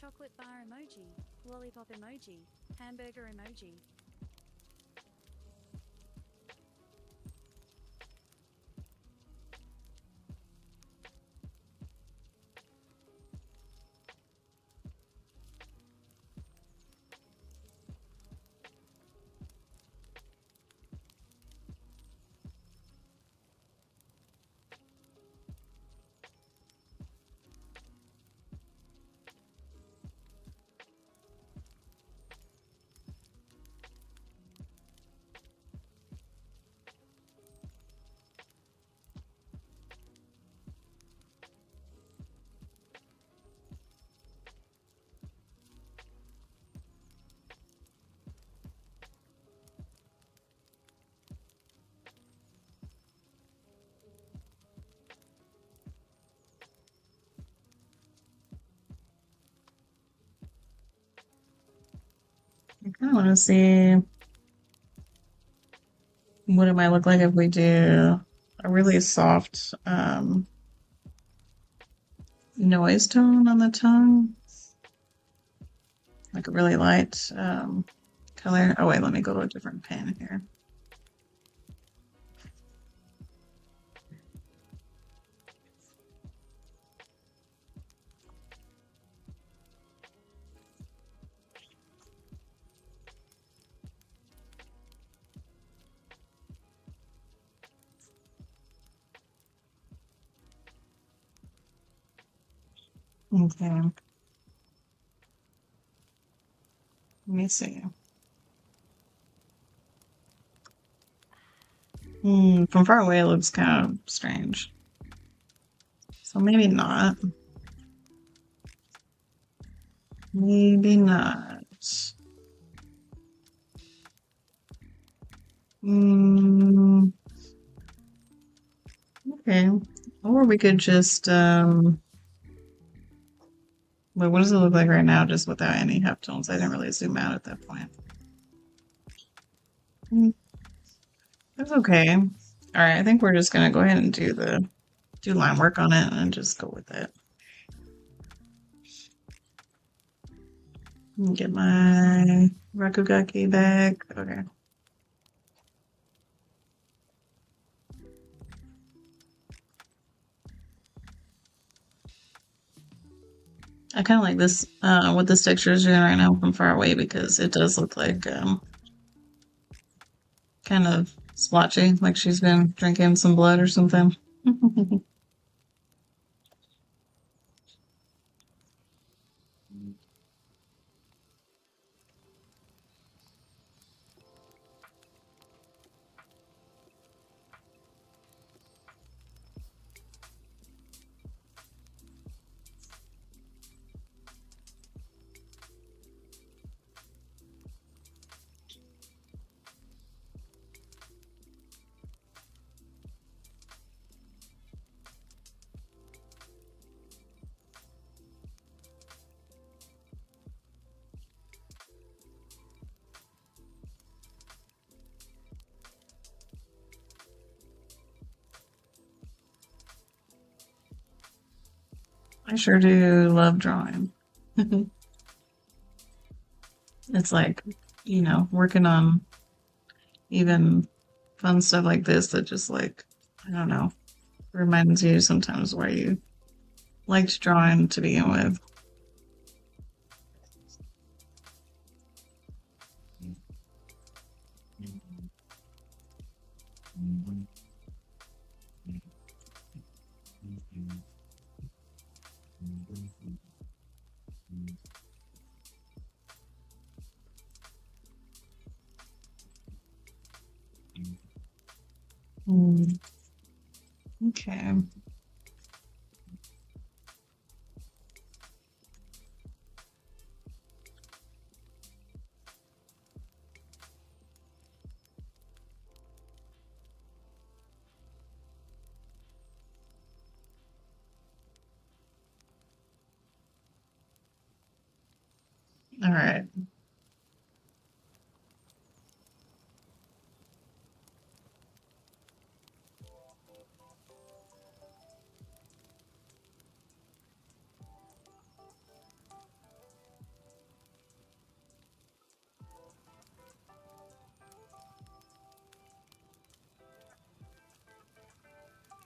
Chocolate bar emoji, lollipop emoji, hamburger emoji. I kind of want to see what it might look like if we do a really soft noise tone on the tongue, like a really light color. Oh wait, let me go to a different pen here. Okay, let me see. From far away, it looks kind of strange. So maybe not. Maybe not. Mm, okay. Or we could just But what does it look like right now just without any halftones? I didn't really zoom out at that point. That's okay. All right, I think we're just gonna go ahead and do line work on it and just go with it. Get my Rakugaki back. Okay. I kind of like this, what this texture is doing right now from far away because it does look like kind of splotchy, like she's been drinking some blood or something. I sure do love drawing. It's like, working on even fun stuff like this that just like, I don't know, reminds you sometimes why you liked drawing to begin with. Mm, okay. All right.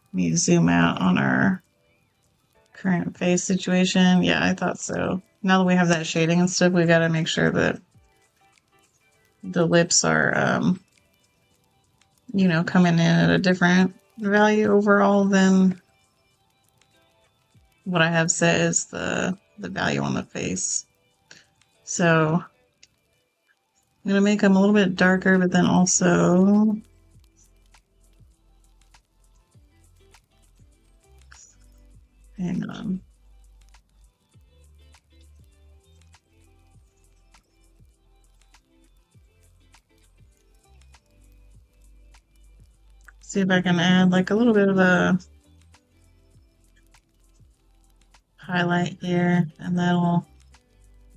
Let me zoom out on our current face situation. Yeah, I thought so. Now that we have that shading and stuff, we got to make sure that the lips are, coming in at a different value overall than what I have set as the value on the face. So I'm gonna make them a little bit darker, but then also hang on. See if I can add like a little bit of a highlight here, and that'll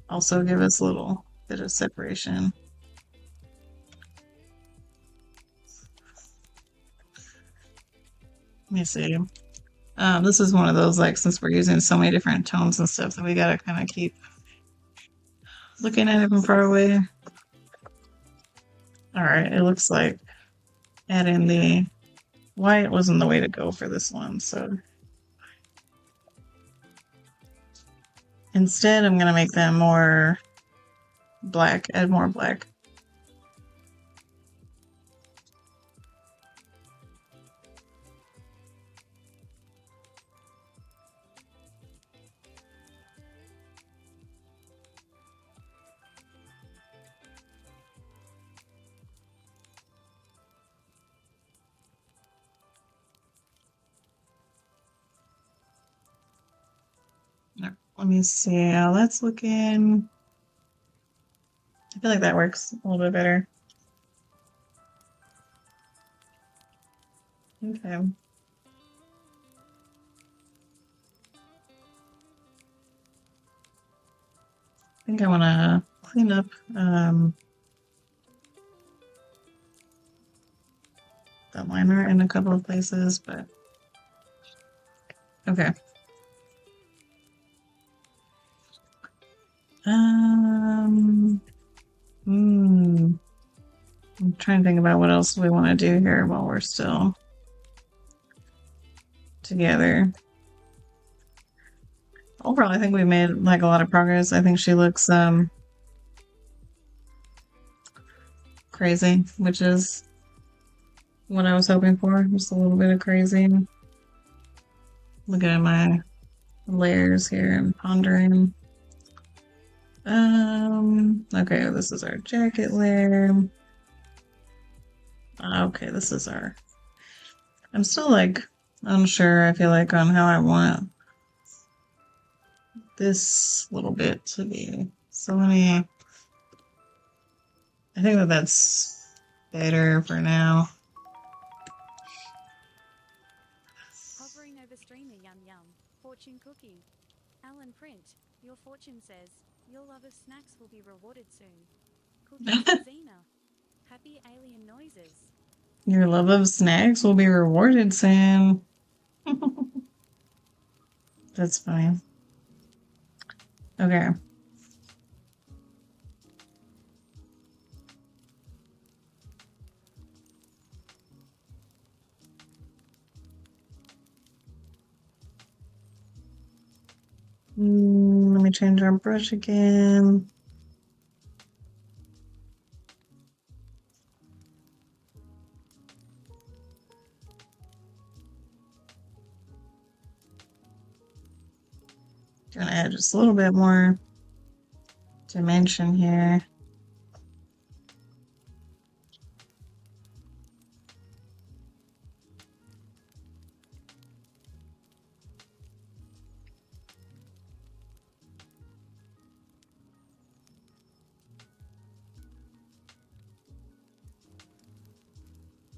also give us a little bit of separation. Let me see. This is one of those, like, since we're using so many different tones and stuff, that we gotta kind of keep looking at it from far away. All right, it looks like adding the white wasn't the way to go for this one, so instead I'm gonna make them more black, add more black. Let me see how that's looking. I feel like that works a little bit better. Okay. think I want to clean up the liner in a couple of places, but okay. I'm trying to think about what else we want to do here while we're still together. Overall, I think we made like a lot of progress. I think she looks crazy, which is what I was hoping for. Just a little bit of crazy. Looking at my layers here and pondering. Okay, this is our jacket layer. Okay, this is our. I'm still like unsure, I feel like, on how I want this little bit to be. So let me. I think that that's better for now. Hovering over streamer yum yum. Fortune cookie. Alan Print. Your fortune says your love of snacks will be rewarded soon. Cookies for Xena. Happy alien noises. Your love of snacks will be rewarded soon. That's fine. Okay. Let me change our brush again. Gonna add just a little bit more dimension here.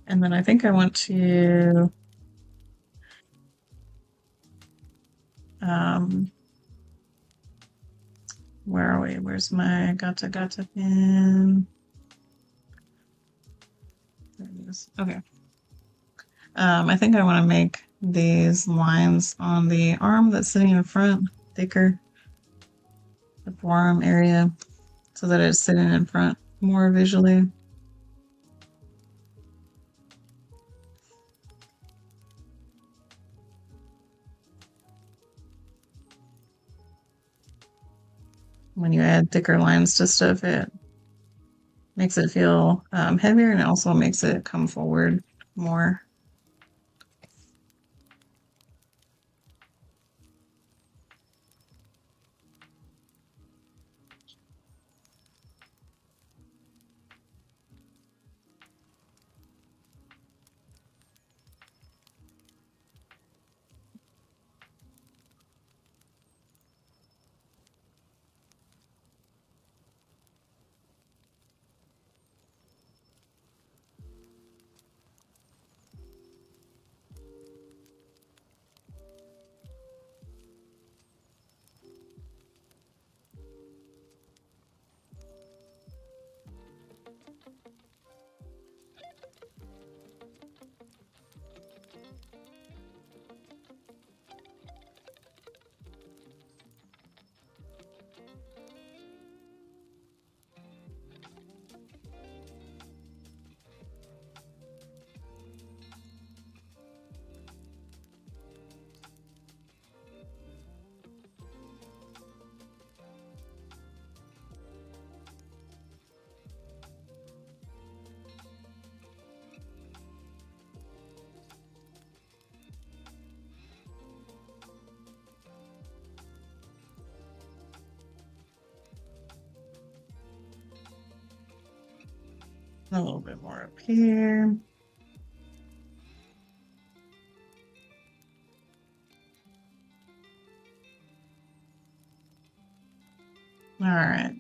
And then I think I want to where are we? Where's my gata pin? There it is. Okay. I think I want to make these lines on the arm that's sitting in front thicker, the forearm area, so that it's sitting in front more visually. When you add thicker lines to stuff, it makes it feel heavier, and it also makes it come forward more. A little bit more up here. All right.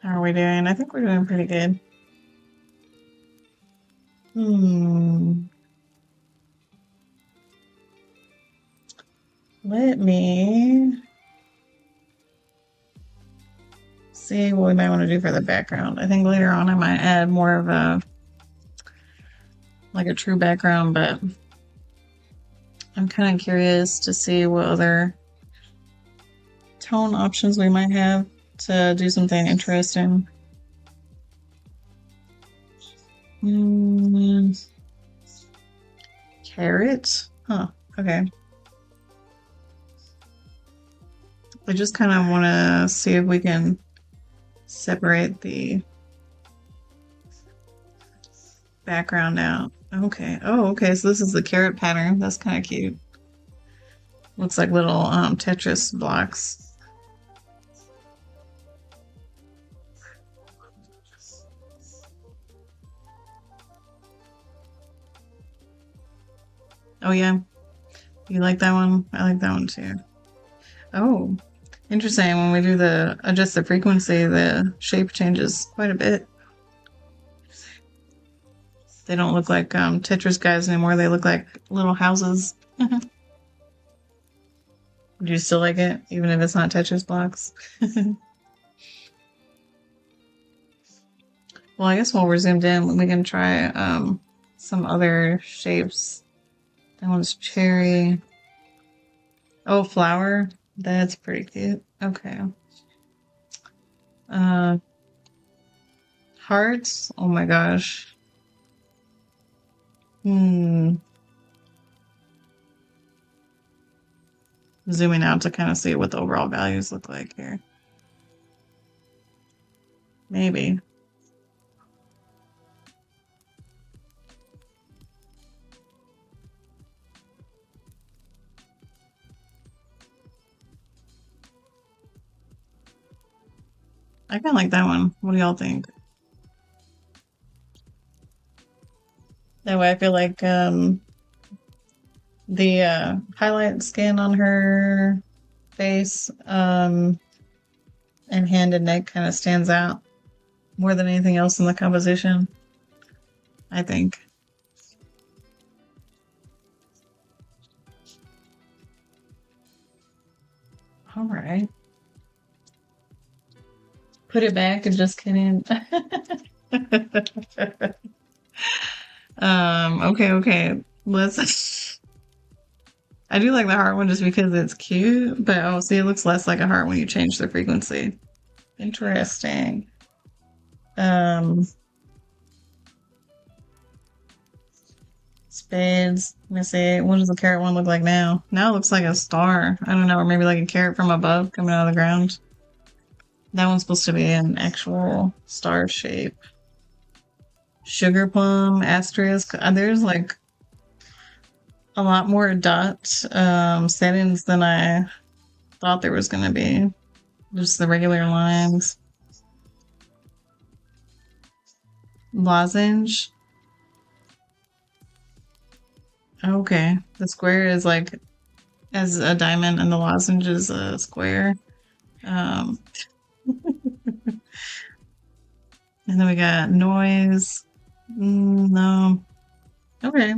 How are we doing? I think we're doing pretty good. Let me see what we might want to do for the background. I think later on I might add more of a like a true background, but I'm kind of curious to see what other tone options we might have to do something interesting. Carrot? Huh. Okay. I just kind of want to see if we can separate the background out. Okay. Oh, okay. So this is the carrot pattern. That's kind of cute. Looks like little Tetris blocks. Oh yeah. You like that one? I like that one too. Oh, interesting. When we do the adjust the frequency, the shape changes quite a bit. They don't look like Tetris guys anymore. They look like little houses. Do you still like it, even if it's not Tetris blocks? Well, I guess while we're zoomed in, we can try some other shapes. That one's cherry. Oh, flower. That's pretty cute. Okay. Hearts. Oh my gosh. Zooming out to kind of see what the overall values look like here. Maybe. I kind of like that one. What do y'all think? That way I feel like the highlight skin on her face and hand and neck kind of stands out more than anything else in the composition, I think. All right. Put it back and just kidding. Okay. Let's I do like the heart one just because it's cute, but oh, see, it looks less like a heart when you change the frequency. Interesting. Spades. Let me see. What does the carrot one look like now? Now it looks like a star. I don't know, or maybe like a carrot from above coming out of the ground. That one's supposed to be an actual star shape. Sugar plum, asterisk. There's like a lot more dot settings than I thought there was going to be. Just the regular lines. Lozenge. Okay. The square is like as a diamond and the lozenge is a square. And then we got noise. No. Okay.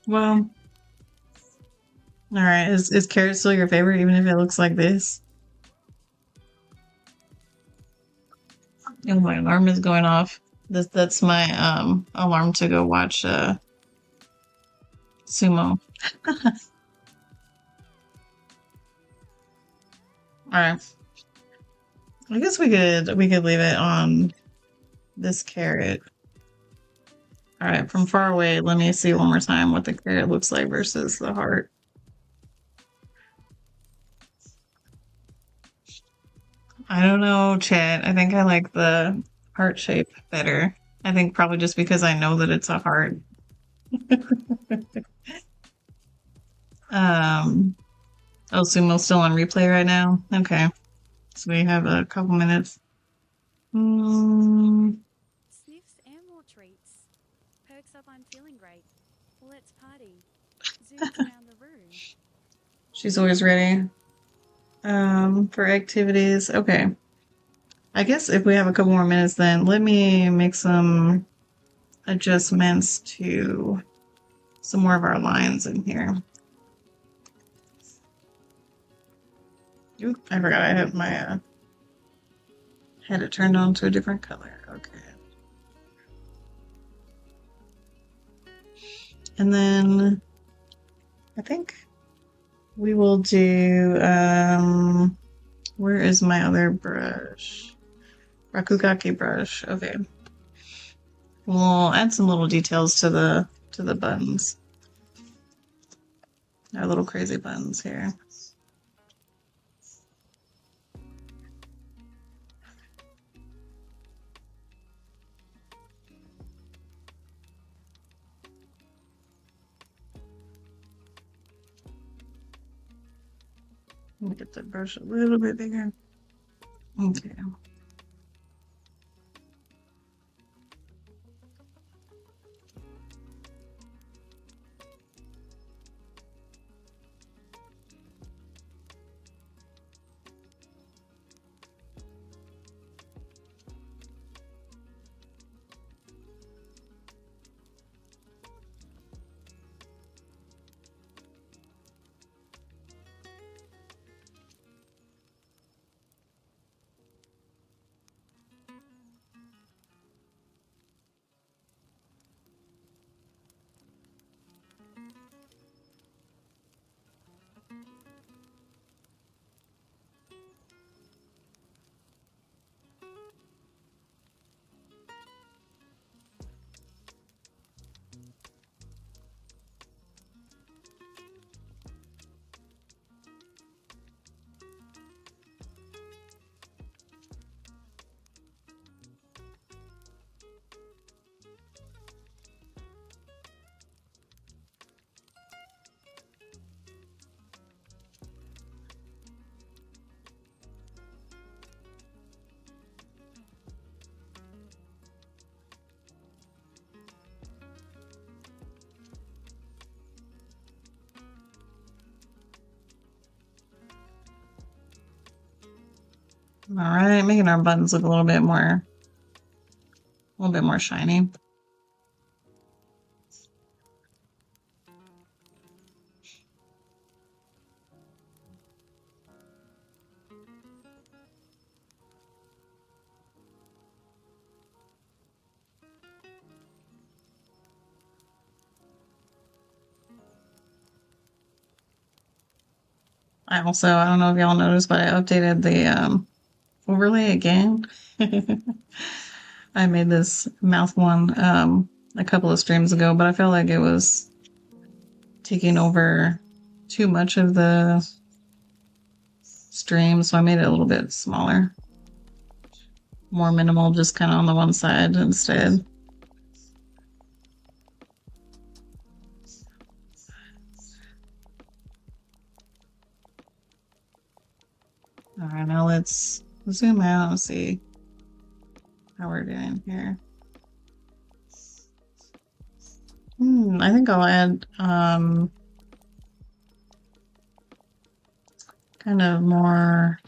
Well. Alright. Is carrot still your favorite even if it looks like this? Oh, my alarm is going off. That's my alarm to go watch sumo. Alright. I guess we could leave it on this carrot. Alright, from far away, let me see one more time what the carrot looks like versus the heart. I don't know, chat. I think I like the heart shape better. I think probably just because I know that it's a heart. Oh, Sumo's still on replay right now? Okay. So we have a couple minutes. Sniffs and more treats. Perks up, I'm feeling great. Let's party. Zooms around the room. She's always ready. For activities. Okay. I guess if we have a couple more minutes, then let me make some adjustments to some more of our lines in here. Oop, I forgot I had my had it turned on to a different color. Okay. And then I think we will do where is my other brush? Rakugake brush. Okay. We'll add some little details to the buttons. Our little crazy buttons here. Let me get the brush a little bit bigger. Okay. All right, making our buttons look a little bit more shiny. I don't know if y'all noticed, but I updated the overlay again. I made this mouth one a couple of streams ago, but I felt like it was taking over too much of the stream, so I made it a little bit smaller, more minimal, just kind of on the one side instead. All right, now let's zoom out and see how we're doing here. I think I'll add kind of more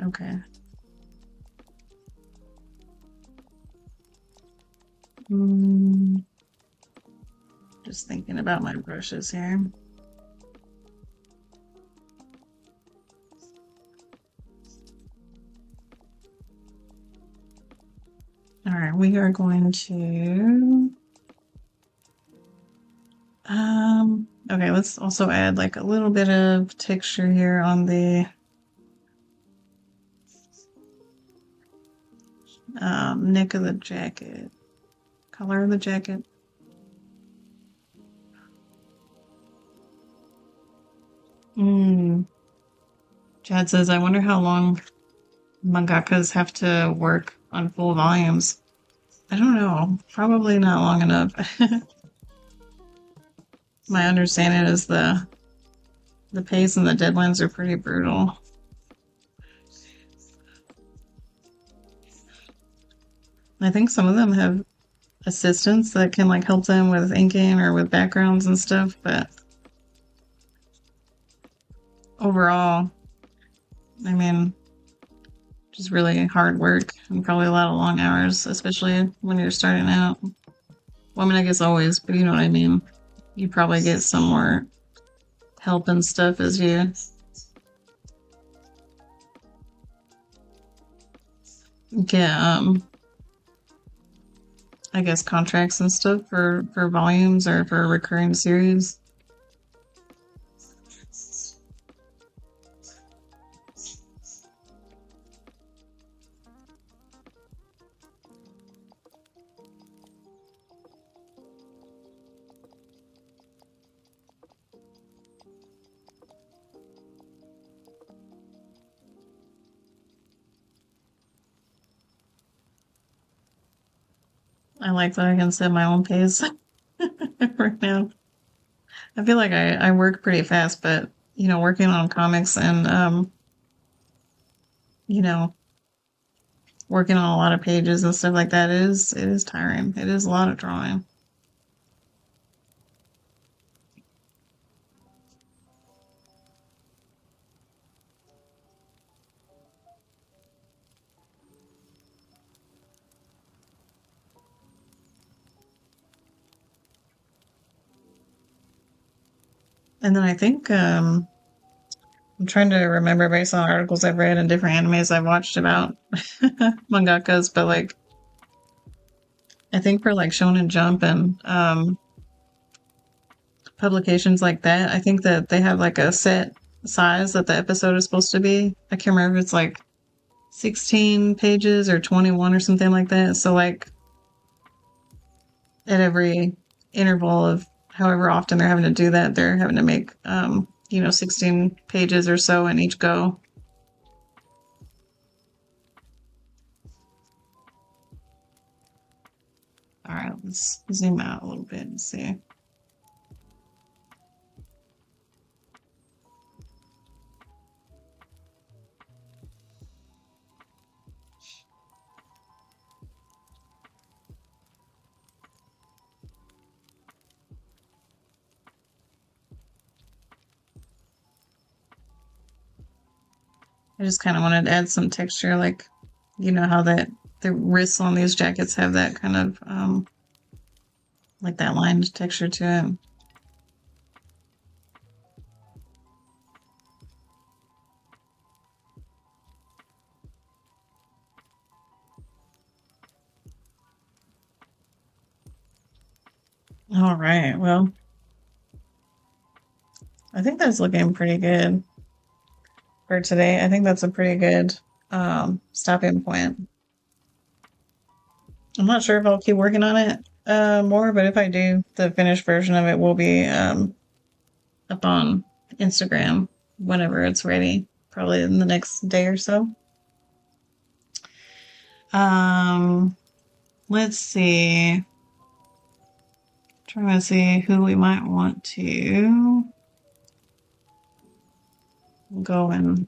okay. Just thinking about my brushes here. All right, we are going to okay, let's also add like a little bit of texture here on the neck of the jacket, color of the jacket. Chad says, I wonder how long mangakas have to work on full volumes. I don't know, probably not long enough. My understanding is the pace and the deadlines are pretty brutal. I think some of them have assistants that can like help them with inking or with backgrounds and stuff, but overall, I mean, just really hard work and probably a lot of long hours, especially when you're starting out. Well, I mean, I guess always, but you know what I mean. you probably get some more help and stuff as you get I guess contracts and stuff for volumes or for recurring series. I like that I can set my own pace right now. I feel like I work pretty fast, but you know, working on comics and you know, working on a lot of pages and stuff like that is tiring. It is a lot of drawing. And then I think I'm trying to remember based on articles I've read and different animes I've watched about mangakas, but like I think for like Shonen Jump and publications like that, I think that they have like a set size that the episode is supposed to be. I can't remember if it's like 16 pages or 21 or something like that. So like at every interval of however often they're having to do that, they're having to make 16 pages or so in each go. All right, let's zoom out a little bit and see. I just kind of wanted to add some texture, like, you know, how that the wrists on these jackets have that kind of, like that lined texture to it. All right, well, I think that's looking pretty good for today. I think that's a pretty good stopping point. I'm not sure if I'll keep working on it more, but if I do, the finished version of it will be up on Instagram whenever it's ready, probably in the next day or so. Let's see. Trying to see who we might want to go and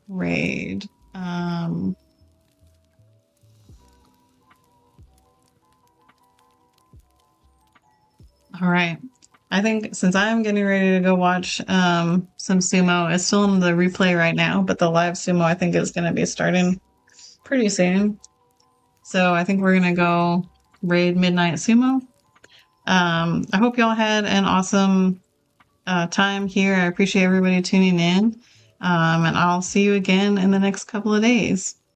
raid. All right. I think since I'm getting ready to go watch some sumo, it's still in the replay right now, but the live sumo I think is going to be starting pretty soon. So I think we're going to go raid Midnight Sumo. I hope y'all had an awesome time here. I appreciate everybody tuning in. And I'll see you again in the next couple of days.